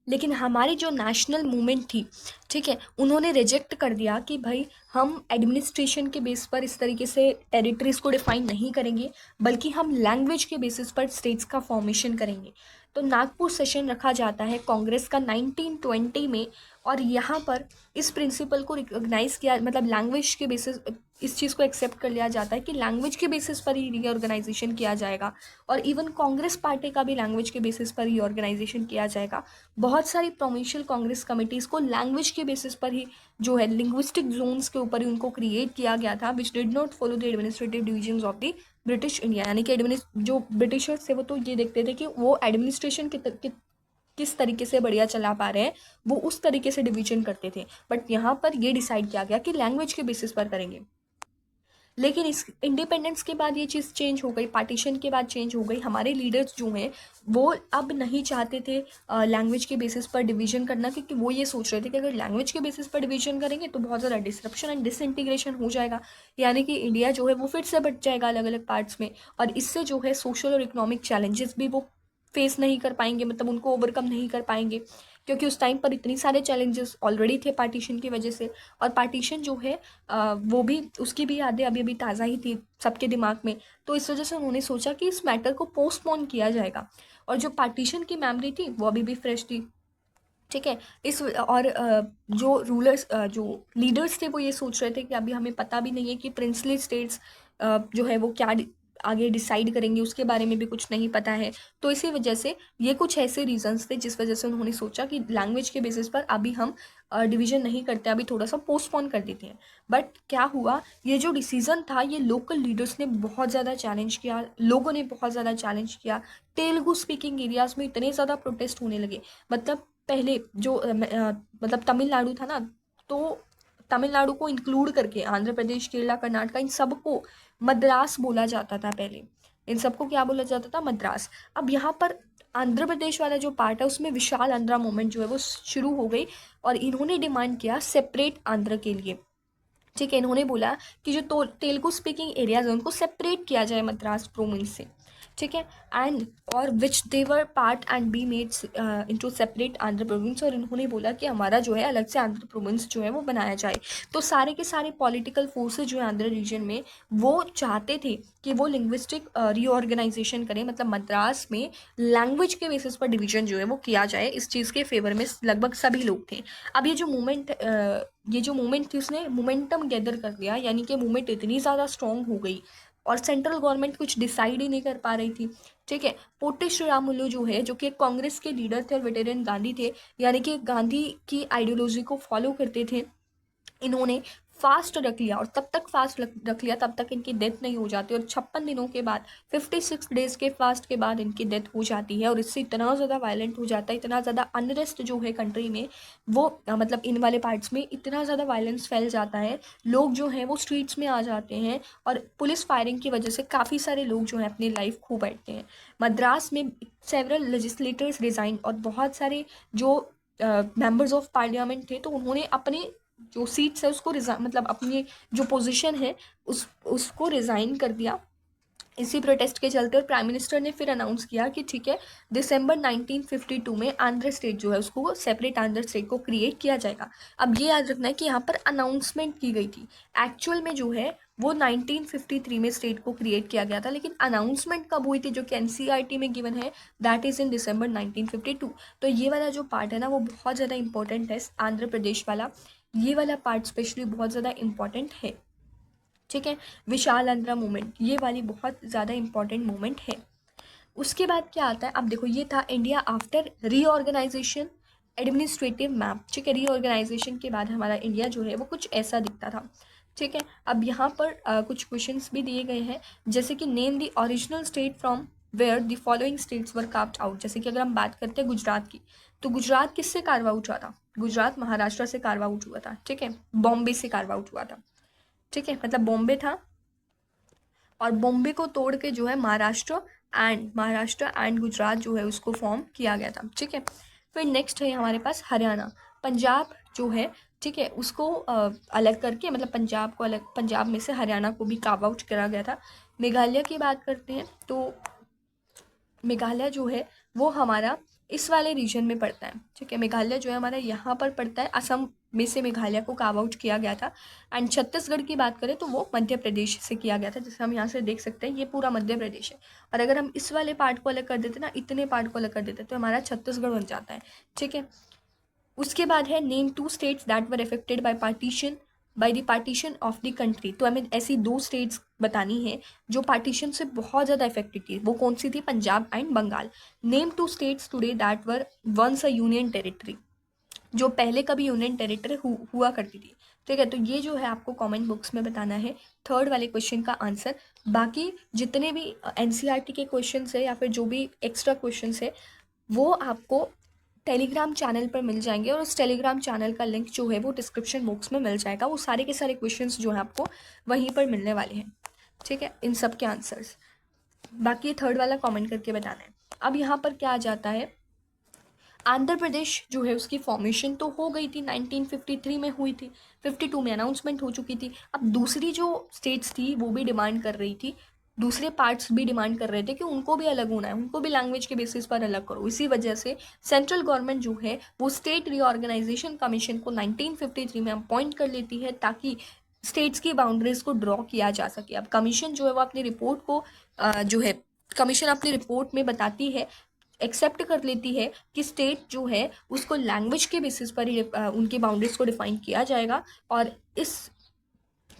लेकिन हमारी जो नेशनल मूवमेंट थी, ठीक है, उन्होंने रिजेक्ट कर दिया कि भाई हम एडमिनिस्ट्रेशन के बेस पर इस तरीके से टेरिटरीज को डिफाइन नहीं करेंगे, बल्कि हम लैंग्वेज के बेसिस पर स्टेट्स का फॉर्मेशन करेंगे। तो नागपुर सेशन रखा जाता है कांग्रेस का 1920 में, और यहाँ पर इस प्रिंसिपल को रिकॉग्नाइज किया, मतलब लैंग्वेज के बेसिस इस चीज़ को एक्सेप्ट कर लिया जाता है कि लैंग्वेज के बेसिस पर ही रीऑर्गेनाइजेशन किया जाएगा, और इवन कांग्रेस पार्टी का भी लैंग्वेज के बेसिस पर रीऑर्गेनाइजेशन किया जाएगा। बहुत सारी प्रोविंशियल कांग्रेस कमिटीज़ को लैंग्वेज के बेसिस पर ही जो है लिंग्विस्टिक जोन्स के ऊपर ही उनको क्रिएट किया गया था, which did not follow the administrative divisions of the British India, यानी कि जो ब्रिटिशर्स थे वो तो ये देखते थे कि वो एडमिनिस्ट्रेशन किस तरीके से बढ़िया चला पा रहे हैं, वो उस तरीके से डिवीजन करते थे, बट यहाँ पर ये डिसाइड किया गया कि लैंग्वेज के बेसिस पर करेंगे। लेकिन इस इंडिपेंडेंस के बाद ये चीज़ चेंज हो गई, पार्टीशन के बाद चेंज हो गई, हमारे लीडर्स जो हैं वो अब नहीं चाहते थे लैंग्वेज के बेसिस पर डिवीजन करना, क्योंकि वो ये सोच रहे थे कि अगर लैंग्वेज के बेसिस पर डिवीजन करेंगे तो बहुत ज़्यादा डिसरप्शन एंड डिसइंटीग्रेशन हो जाएगा, यानी कि इंडिया जो है वो फिर से बट जाएगा अलग अलग पार्ट्स में, और इससे जो है सोशल और इकोनॉमिक चैलेंजेस भी वो फेस नहीं कर पाएंगे, मतलब उनको ओवरकम नहीं कर पाएंगे, क्योंकि उस टाइम पर इतनी सारे चैलेंजेस ऑलरेडी थे पार्टीशन की वजह से, और पार्टीशन जो है वो भी उसकी भी यादें अभी अभी ताज़ा ही थी सबके दिमाग में। तो इस वजह से उन्होंने सोचा कि इस मैटर को पोस्टपोन किया जाएगा, और जो पार्टीशन की मेमोरी थी वो अभी भी फ्रेश थी, ठीक है। इस और जो रूलर्स जो लीडर्स थे वो ये सोच रहे थे कि अभी हमें पता भी नहीं है कि प्रिंसली स्टेट्स जो है वो क्या आगे डिसाइड करेंगे, उसके बारे में भी कुछ नहीं पता है। तो इसी वजह से ये कुछ ऐसे रीजंस थे जिस वजह से उन्होंने सोचा कि लैंग्वेज के बेसिस पर अभी हम डिवीजन नहीं करते, अभी थोड़ा सा पोस्टपोन कर देते हैं। बट क्या हुआ, ये जो डिसीजन था ये लोकल लीडर्स ने बहुत ज़्यादा चैलेंज किया, लोगों ने बहुत ज़्यादा चैलेंज किया, तेलुगु स्पीकिंग एरियाज़ में इतने ज़्यादा प्रोटेस्ट होने लगे। मतलब पहले जो मतलब तमिलनाडु था ना, तो तमिलनाडु को इंक्लूड करके आंध्र प्रदेश, केरला, कर्नाटका, इन सबको मद्रास बोला जाता था पहले, इन सबको क्या बोला जाता था, मद्रास। अब यहाँ पर आंध्र प्रदेश वाला जो पार्ट है उसमें विशाल आंध्रा मूवमेंट जो है वो शुरू हो गई, और इन्होंने डिमांड किया सेपरेट आंध्र के लिए, ठीक है। इन्होंने बोला कि जो तो तेलुगु स्पीकिंग एरियाज है उनको सेपरेट किया जाए मद्रास प्रोविंस से, ठीक है, एंड और which they were part and be made into separate Andhra province, और इन्होंने बोला कि हमारा जो है अलग से आंध्र प्रोविंस जो है वो बनाया जाए। तो सारे के सारे पॉलिटिकल फोर्सेज जो है आंध्र रीजन में वो चाहते थे कि वो लिंग्विस्टिक रीऑर्गेनाइजेशन करें, मतलब मद्रास में लैंग्वेज के बेसिस पर डिवीजन जो है वो किया जाए, इस चीज़ के फेवर में लगभग सभी लोग थे। अब ये जो मूवमेंट थी उसने मोमेंटम गैदर कर लिया, यानी कि मूवमेंट इतनी ज़्यादा स्ट्रॉन्ग हो गई और सेंट्रल गवर्नमेंट कुछ डिसाइड ही नहीं कर पा रही थी, ठीक है। पोटे श्रीरामुलु जो है, जो कि कांग्रेस के लीडर थे और वेटेरियन गांधी थे, यानी कि गांधी की आइडियोलॉजी को फॉलो करते थे, इन्होंने फास्ट रख लिया और तब तक फास्ट रख लिया तब तक इनकी डेथ नहीं हो जाती, और 56 दिनों के बाद 56 डेज़ के फास्ट के बाद इनकी डेथ हो जाती है। और इससे इतना ज़्यादा वायलेंट हो जाता है, इतना ज़्यादा अनरेस्ट जो है कंट्री में, वो मतलब इन वाले पार्ट्स में इतना ज़्यादा वायलेंस फैल जाता है, लोग जो हैं वो स्ट्रीट्स में आ जाते हैं, और पुलिस फायरिंग की वजह से काफ़ी सारे लोग जो हैं अपनी लाइफ खो बैठते हैं। मद्रास में सेवरल लेजिस्लेटर्स रिज़ाइन, और बहुत सारे जो मेंबर्स ऑफ पार्लियामेंट थे तो उन्होंने अपने जो सीट्स है उसको मतलब अपनी जो पोजीशन है उसको रिज़ाइन कर दिया इसी प्रोटेस्ट के चलते। और प्राइम मिनिस्टर ने फिर अनाउंस किया कि ठीक है, दिसंबर 1952 में आंध्र स्टेट जो है उसको सेपरेट आंध्र स्टेट को क्रिएट किया जाएगा। अब ये याद रखना है कि यहाँ पर अनाउंसमेंट की गई थी, एक्चुअल में जो है वो 1953 में स्टेट को क्रिएट किया गया था, लेकिन अनाउंसमेंट कब हुई थी जो कि एनसीईआरटी में गिवन है, दैट इज़ इन दिसंबर 1952। तो ये वाला जो पार्ट है ना वो बहुत ज़्यादा इंपॉर्टेंट है, आंध्र प्रदेश वाला, ये वाला पार्ट स्पेशली बहुत ज़्यादा इंपॉर्टेंट है। ठीक है, विशाल आंध्रा मूवमेंट, ये वाली बहुत ज़्यादा इंपॉर्टेंट मूवमेंट है। उसके बाद क्या आता है, अब देखो ये था India after reorganisation, administrative map. ठीक है, रीऑर्गेनाइजेशन के बाद हमारा इंडिया जो है वो कुछ ऐसा दिखता था। ठीक है, अब यहाँ पर कुछ क्वेश्चंस भी दिए गए हैं, जैसे कि name the original state from where the following states were carved out. जैसे कि अगर हम बात करते हैं गुजरात की, तो गुजरात किससे कार्व आउट हुआ था, गुजरात महाराष्ट्र से कार्व आउट हुआ था। ठीक है, बॉम्बे से कार्व आउट हुआ था। ठीक है, मतलब बॉम्बे था और बॉम्बे को तोड़ के जो है महाराष्ट्र एंड गुजरात जो है उसको फॉर्म किया गया था। ठीक है, फिर नेक्स्ट है हमारे पास हरियाणा, पंजाब जो है, ठीक है, उसको अलग करके, मतलब पंजाब को अलग, पंजाब में से हरियाणा को भी कार्व आउट करा गया था। मेघालय की बात करते हैं तो मेघालय जो है वो हमारा इस वाले रीजन में पड़ता है। ठीक है, मेघालय जो है हमारा यहाँ पर पड़ता है, असम में से मेघालय को कार्व आउट किया गया था। एंड छत्तीसगढ़ की बात करें तो वो मध्य प्रदेश से किया गया था, जैसे हम यहाँ से देख सकते हैं ये पूरा मध्य प्रदेश है। और अगर हम इस वाले पार्ट को अलग कर देते ना, इतने पार्ट को अलग कर देते तो हमारा छत्तीसगढ़ बन जाता है। ठीक है, उसके बाद है name 2 states that were affected by the partition of the country. तो हमें ऐसी 2 स्टेट्स बतानी है जो पार्टीशन से बहुत ज़्यादा अफेक्टेड थी, वो कौन सी थी, Punjab and Bengal. Name 2 states today that were once a union territory, जो पहले कभी यूनियन टेरिटरी हुआ करती थी। ठीक है, तो ये जो है आपको कमेंट बॉक्स में बताना है थर्ड वाले क्वेश्चन का आंसर। बाकी जितने भी एनसीईआरटी के क्वेश्चन है या फिर जो भी एक्स्ट्रा क्वेश्चन है वो आपको टेलीग्राम चैनल पर मिल जाएंगे, और उस टेलीग्राम चैनल का लिंक जो है वो डिस्क्रिप्शन बॉक्स में मिल जाएगा। वो सारे के सारे क्वेश्चंस जो हैं आपको वहीं पर मिलने वाले हैं। ठीक है, इन सब के आंसर्स, बाकी थर्ड वाला कमेंट करके बताना है। अब यहाँ पर क्या आ जाता है, आंध्र प्रदेश जो है उसकी फॉर्मेशन तो हो गई थी, 1953 में हुई थी, 52 में अनाउंसमेंट हो चुकी थी। अब दूसरी जो स्टेट्स थी वो भी डिमांड कर रही थी, दूसरे पार्ट्स भी डिमांड कर रहे थे कि उनको भी अलग होना है, उनको भी लैंग्वेज के बेसिस पर अलग करो। इसी वजह से सेंट्रल गवर्नमेंट जो है वो स्टेट रीऑर्गेनाइजेशन कमीशन को 1953 में अपॉइंट कर लेती है, ताकि स्टेट्स की बाउंड्रीज को ड्रॉ किया जा सके। अब कमीशन जो है वो अपनी रिपोर्ट को जो है कमीशन अपनी रिपोर्ट में बताती है, एक्सेप्ट कर लेती है कि स्टेट जो है उसको लैंग्वेज के बेसिस पर ही उनकी बाउंड्रीज को डिफाइन किया जाएगा। और इस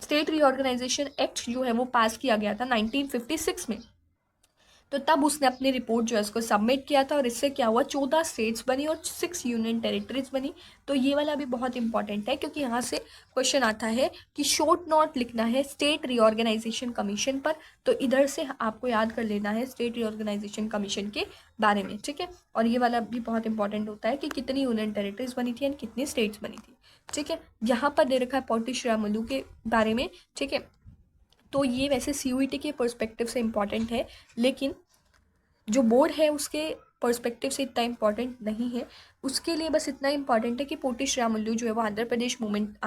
स्टेट रीऑर्गेनाइजेशन एक्ट जो है वो पास किया गया था 1956 में। तो तब उसने अपनी रिपोर्ट जो है उसको सबमिट किया था, और इससे क्या हुआ, 14 स्टेट्स बनी और 6 यूनियन टेरिटरीज बनी। तो ये वाला भी बहुत इंपॉर्टेंट है, क्योंकि यहाँ से क्वेश्चन आता है कि शॉर्ट नोट लिखना है स्टेट रीऑर्गेनाइजेशन कमीशन पर, तो इधर से आपको याद कर लेना है स्टेट रीऑर्गेनाइजेशन कमीशन के बारे में। ठीक है, और ये वाला भी बहुत इंपॉर्टेंट होता है कि कितनी यूनियन टेरिटरीज बनी थी एंड कितनी स्टेट्स बनी थी। ठीक है, यहाँ पर दे रखा है पोटी श्रीरामुलु के बारे में। ठीक है, तो ये वैसे सीयूईटी के पर्सपेक्टिव से इम्पॉर्टेंट है, लेकिन जो बोर्ड है उसके पर्सपेक्टिव से इतना इम्पॉर्टेंट नहीं है। उसके लिए बस इतना इम्पॉर्टेंट है कि पोटी श्रीरामुलु जो है वो आंध्र प्रदेश मूवमेंट,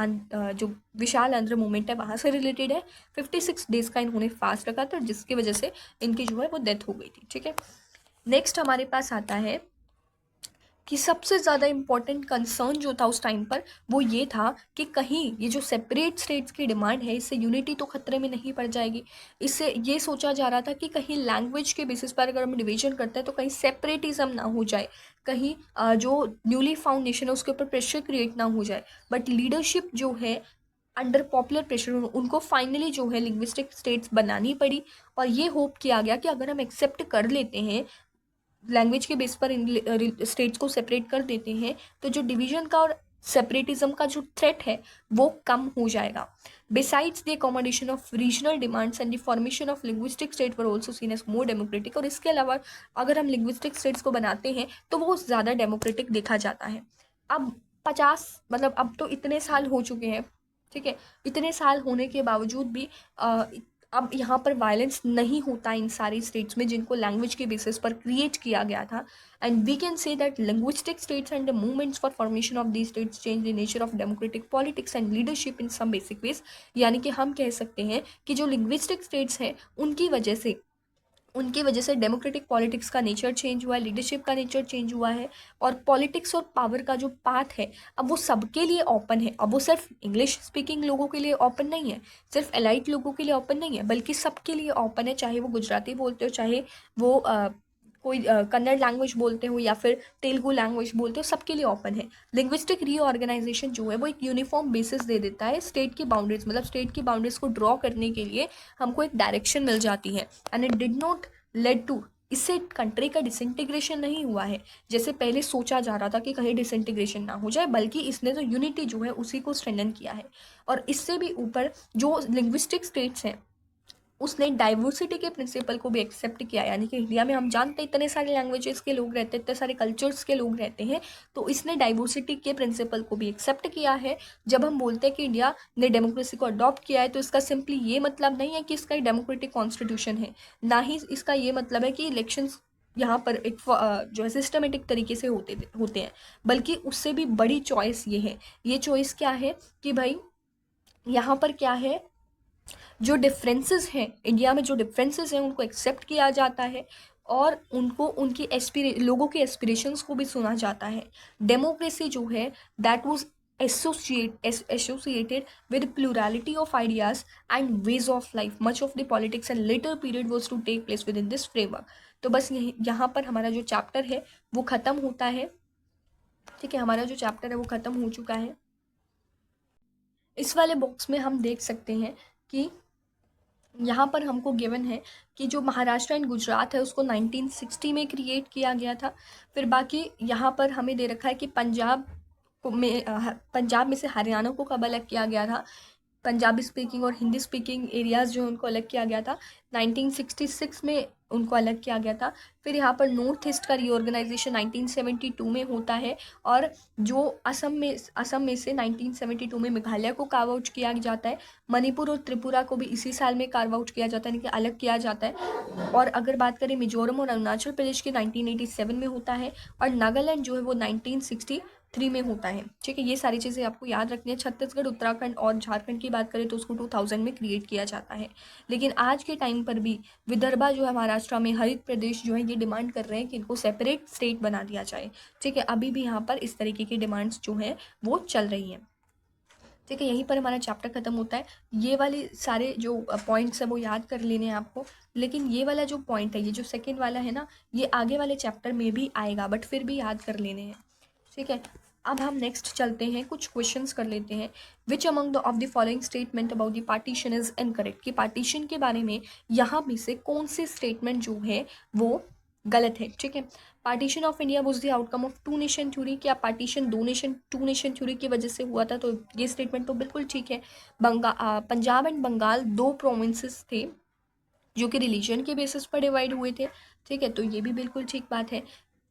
जो विशाल आंध्र मूवमेंट है वहाँ से रिलेटेड है। 56 डेज़ का इन्होंने फास्ट रखा था, जिसकी वजह से इनकी जो है वो डेथ हो गई थी। ठीक है, नेक्स्ट हमारे पास आता है कि सबसे ज़्यादा इम्पॉर्टेंट कंसर्न जो था उस टाइम पर वो ये था कि कहीं ये जो सेपरेट स्टेट्स की डिमांड है इससे यूनिटी तो खतरे में नहीं पड़ जाएगी। इससे ये सोचा जा रहा था कि कहीं लैंग्वेज के बेसिस पर अगर हम डिवीजन करते हैं तो कहीं सेपरेटिज्म ना हो जाए, कहीं जो न्यूली फाउंड नेशन है उसके ऊपर प्रेशर क्रिएट ना हो जाए। बट लीडरशिप जो है अंडर पॉपुलर प्रेशर उनको फाइनली जो है लिंग्विस्टिक स्टेट्स बनानी पड़ी, और ये होप किया गया कि अगर हम एक्सेप्ट कर लेते हैं लैंग्वेज के बेस पर इन स्टेट्स को सेपरेट कर देते हैं तो जो डिवीज़न का और सेपरेटिज्म का जो थ्रेट है वो कम हो जाएगा। Besides the accommodation of regional demands and the formation of linguistic state were also seen as more democratic. और इसके अलावा अगर हम लिंग्विस्टिक स्टेट्स को बनाते हैं तो वो ज़्यादा डेमोक्रेटिक देखा जाता है। अब 50 मतलब अब तो इतने साल हो चुके हैं, ठीक है, इतने साल होने के बावजूद भी अब यहाँ पर वायलेंस नहीं होता इन सारी स्टेट्स में जिनको लैंग्वेज के बेसिस पर क्रिएट किया गया था। And we can say that linguistic states and the movements for formation of the states change the nature of democratic politics and leadership in some basic ways. यानी कि हम कह सकते हैं कि जो लिंग्विस्टिक स्टेट्स हैं उनकी वजह से डेमोक्रेटिक पॉलिटिक्स का नेचर चेंज हुआ है, लीडरशिप का नेचर चेंज हुआ है, और पॉलिटिक्स और पावर का जो पाथ है अब वो सबके लिए ओपन है। अब वो सिर्फ इंग्लिश स्पीकिंग लोगों के लिए ओपन नहीं है, सिर्फ एलाइट लोगों के लिए ओपन नहीं है, बल्कि सबके लिए ओपन है, चाहे वो गुजराती बोलते हो, चाहे वो कोई कन्नड़ लैंग्वेज बोलते हो या फिर तेलुगु लैंग्वेज बोलते हो, सबके लिए ओपन है। लिंग्विस्टिक रीऑर्गेनाइजेशन जो है वो एक यूनिफॉर्म बेसिस दे देता है स्टेट की बाउंड्रीज, मतलब स्टेट की बाउंड्रीज को ड्रॉ करने के लिए हमको एक डायरेक्शन मिल जाती है। And it did not lead to, इससे कंट्री का डिसइंटीग्रेशन नहीं हुआ है जैसे पहले सोचा जा रहा था कि कहीं डिसइंटीग्रेशन ना हो जाए, बल्कि इसने जो यूनिटी जो है उसी को स्ट्रेंथन किया है। और इससे भी ऊपर जो लिंग्विस्टिक स्टेट्स हैं उसने डाइवर्सिटी के प्रिंसिपल को भी एक्सेप्ट किया। यानी कि इंडिया में हम जानते हैं इतने सारे लैंग्वेजेस के लोग रहते हैं, इतने सारे कल्चर्स के लोग रहते हैं, तो इसने डाइवर्सिटी के प्रिंसिपल को भी एक्सेप्ट किया है। जब हम बोलते हैं कि इंडिया ने डेमोक्रेसी को अडॉप्ट किया है तो इसका सिंपली ये मतलब नहीं है कि इसका एक डेमोक्रेटिक कॉन्स्टिट्यूशन है, ना ही इसका ये मतलब है कि इलेक्शंस यहाँ पर एक जो है सिस्टमेटिक तरीके से होते हैं, बल्कि उससे भी बड़ी चॉइस ये है। ये चॉइस क्या है कि भाई यहाँ पर क्या है, जो डिफरेंसेस हैं इंडिया में, जो डिफरेंसेस हैं उनको एक्सेप्ट किया जाता है और उनको उनकी लोगों के एस्पिरेशंस को भी सुना जाता है। डेमोक्रेसी जो है that was associated with plurality of ideas and ways of life. Much of the politics and later period was to take place within this framework. तो बस यहाँ पर हमारा जो चैप्टर है वो ख़त्म होता है, ठीक है, हमारा जो चैप्टर है वो ख़त्म हो चुका है। इस वाले बॉक्स में हम देख सकते हैं कि यहाँ पर हमको गिवन है कि जो महाराष्ट्र एंड गुजरात है उसको 1960 में क्रिएट किया गया था। फिर बाकी यहाँ पर हमें दे रखा है कि पंजाब में से हरियाणा को कब अलग किया गया था, पंजाबी स्पीकिंग और हिंदी स्पीकिंग एरियाज़ जो उनको अलग किया गया था 1966 में उनको अलग किया गया था। फिर यहाँ पर नॉर्थ ईस्ट का रीऑर्गेनाइजेशन 1972 में होता है, और जो असम में से 1972 में मेघालय को कार्व आउट किया जाता है। मणिपुर और त्रिपुरा को भी इसी साल में कार्व आउट किया जाता है, यानी कि अलग किया जाता है। और अगर बात करें मिजोरम और अरुणाचल प्रदेश की 1987 में होता है, और नागालैंड जो है वो 1963 में होता है, ठीक है। ये सारी चीज़ें आपको याद रखनी है। छत्तीसगढ़, उत्तराखंड और झारखंड की बात करें तो उसको 2000 में क्रिएट किया जाता है। लेकिन आज के टाइम पर भी विदर्भा जो है महाराष्ट्र में, हरित प्रदेश जो है ये डिमांड कर रहे हैं कि इनको सेपरेट स्टेट बना दिया जाए, ठीक है। अभी भी यहाँ पर इस तरीके की डिमांड्स जो हैं वो चल रही हैं, ठीक है। यहीं पर हमारा चैप्टर ख़त्म होता है। ये वाले सारे जो पॉइंट्स हैं वो याद कर लेने हैं आपको, लेकिन ये वाला जो पॉइंट है, ये जो सेकंड वाला है ना, ये आगे वाले चैप्टर में भी आएगा, बट फिर भी याद कर लेने हैं, ठीक है। अब हम नेक्स्ट चलते हैं, कुछ क्वेश्चंस कर लेते हैं। Which among the of the following statement about the partition is incorrect, कि पार्टीशन के बारे में यहाँ में से कौन से स्टेटमेंट जो है वो गलत है, ठीक है। Partition of India was the outcome of two nation theory, क्या पार्टीशन टू नेशन थ्योरी की वजह से हुआ था, तो ये स्टेटमेंट तो बिल्कुल ठीक है। पंजाब एंड बंगाल दो प्रोविंसेस थे जो कि रिलीजन के बेसिस पर डिवाइड हुए थे, ठीक है, तो ये भी बिल्कुल ठीक बात है।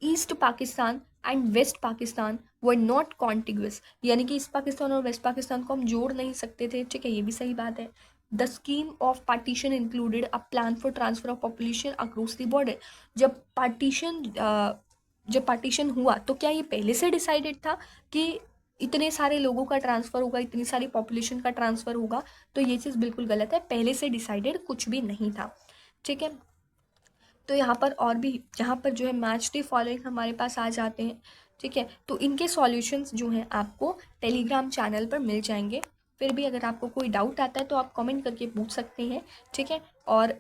East Pakistan and west Pakistan were not contiguous, यानी कि ईस्ट पाकिस्तान और वेस्ट पाकिस्तान को हम जोड़ नहीं सकते थे, ठीक है, ये भी सही बात है। The scheme of partition included a plan for transfer of population across the border, जब पार्टीशन हुआ तो क्या ये पहले से डिसाइडेड था कि इतने सारे लोगों का ट्रांसफ़र होगा, इतनी सारी पॉपुलेशन का ट्रांसफ़र होगा, तो ये चीज़ बिल्कुल गलत है, पहले से डिसाइडेड कुछ भी नहीं था, ठीक है। तो यहाँ पर और भी, यहाँ पर जो है मैच द फॉलोइंग हमारे पास आ जाते हैं, ठीक है। तो इनके सॉल्यूशंस जो हैं आपको टेलीग्राम चैनल पर मिल जाएंगे। फिर भी अगर आपको कोई डाउट आता है तो आप कमेंट करके पूछ सकते हैं, ठीक है। और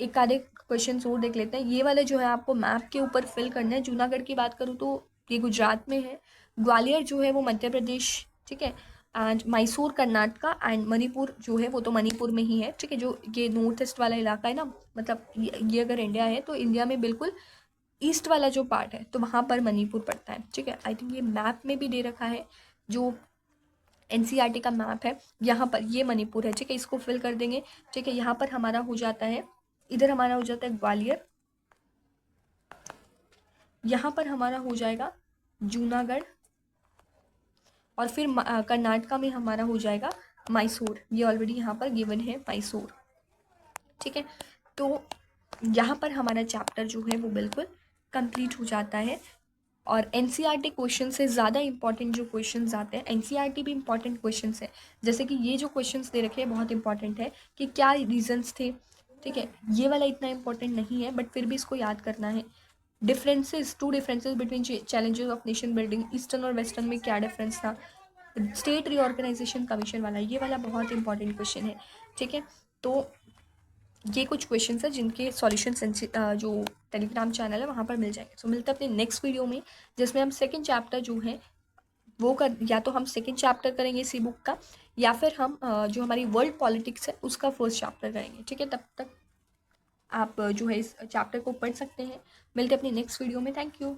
एक आधे क्वेश्चन और देख लेते हैं। ये वाले जो है आपको मैप के ऊपर फिल करना है। जूनागढ़ की बात करूँ तो ये गुजरात में है, ग्वालियर जो है वो मध्य प्रदेश, ठीक है, एंड मैसूर कर्नाटका, एंड मणिपुर जो है वो तो मणिपुर में ही है, ठीक है। जो ये नॉर्थ ईस्ट वाला इलाका है ना, मतलब ये अगर इंडिया है तो इंडिया में बिल्कुल ईस्ट वाला जो पार्ट है तो वहाँ पर मणिपुर पड़ता है, ठीक है। आई थिंक ये मैप में भी दे रखा है, जो एनसीईआरटी का मैप है, यहाँ पर ये मणिपुर है, ठीक है, इसको फिल कर देंगे। ठीक है, यहाँ पर हमारा हो जाता है, इधर हमारा हो जाता है ग्वालियर, यहाँ पर हमारा हो जाएगा जूनागढ़, और फिर कर्नाटका में हमारा हो जाएगा मैसूर। ये ऑलरेडी यहाँ पर गिवन है मैसूर। ठीक है, तो यहाँ पर हमारा चैप्टर जो है वो बिल्कुल कंप्लीट हो जाता है। और एनसीईआरटी क्वेश्चन से ज़्यादा इंपॉर्टेंट जो क्वेश्चंस आते हैं, एनसीईआरटी भी इंपॉर्टेंट क्वेश्चंस है, जैसे कि ये जो क्वेश्चंस दे रखे हैं बहुत इंपॉर्टेंट है कि क्या रीजंस थे। ठीक है, ये वाला इतना इंपॉर्टेंट नहीं है, बट फिर भी इसको याद करना है। Differences, two differences between challenges of nation building, eastern और वेस्टर्न में क्या डिफरेंस था। स्टेट रीऑर्गेनाइजेशन कमीशन वाला, ये वाला बहुत इंपॉर्टेंट क्वेश्चन है। ठीक है, तो ये कुछ क्वेश्चंस है जिनके सॉल्यूशन जो टेलीग्राम चैनल है वहाँ पर मिल जाएंगे। सो मिलते हैं अपने नेक्स्ट वीडियो में, जिसमें हम सेकंड चैप्टर जो है वो या तो हम सेकंड चैप्टर करेंगे इसी बुक का, या फिर हम जो हमारी वर्ल्ड पॉलिटिक्स है उसका फर्स्ट चैप्टर करेंगे। ठीक है, तब तक आप जो है इस चैप्टर को पढ़ सकते हैं। मिलते हैं अपनी नेक्स्ट वीडियो में। Thank you.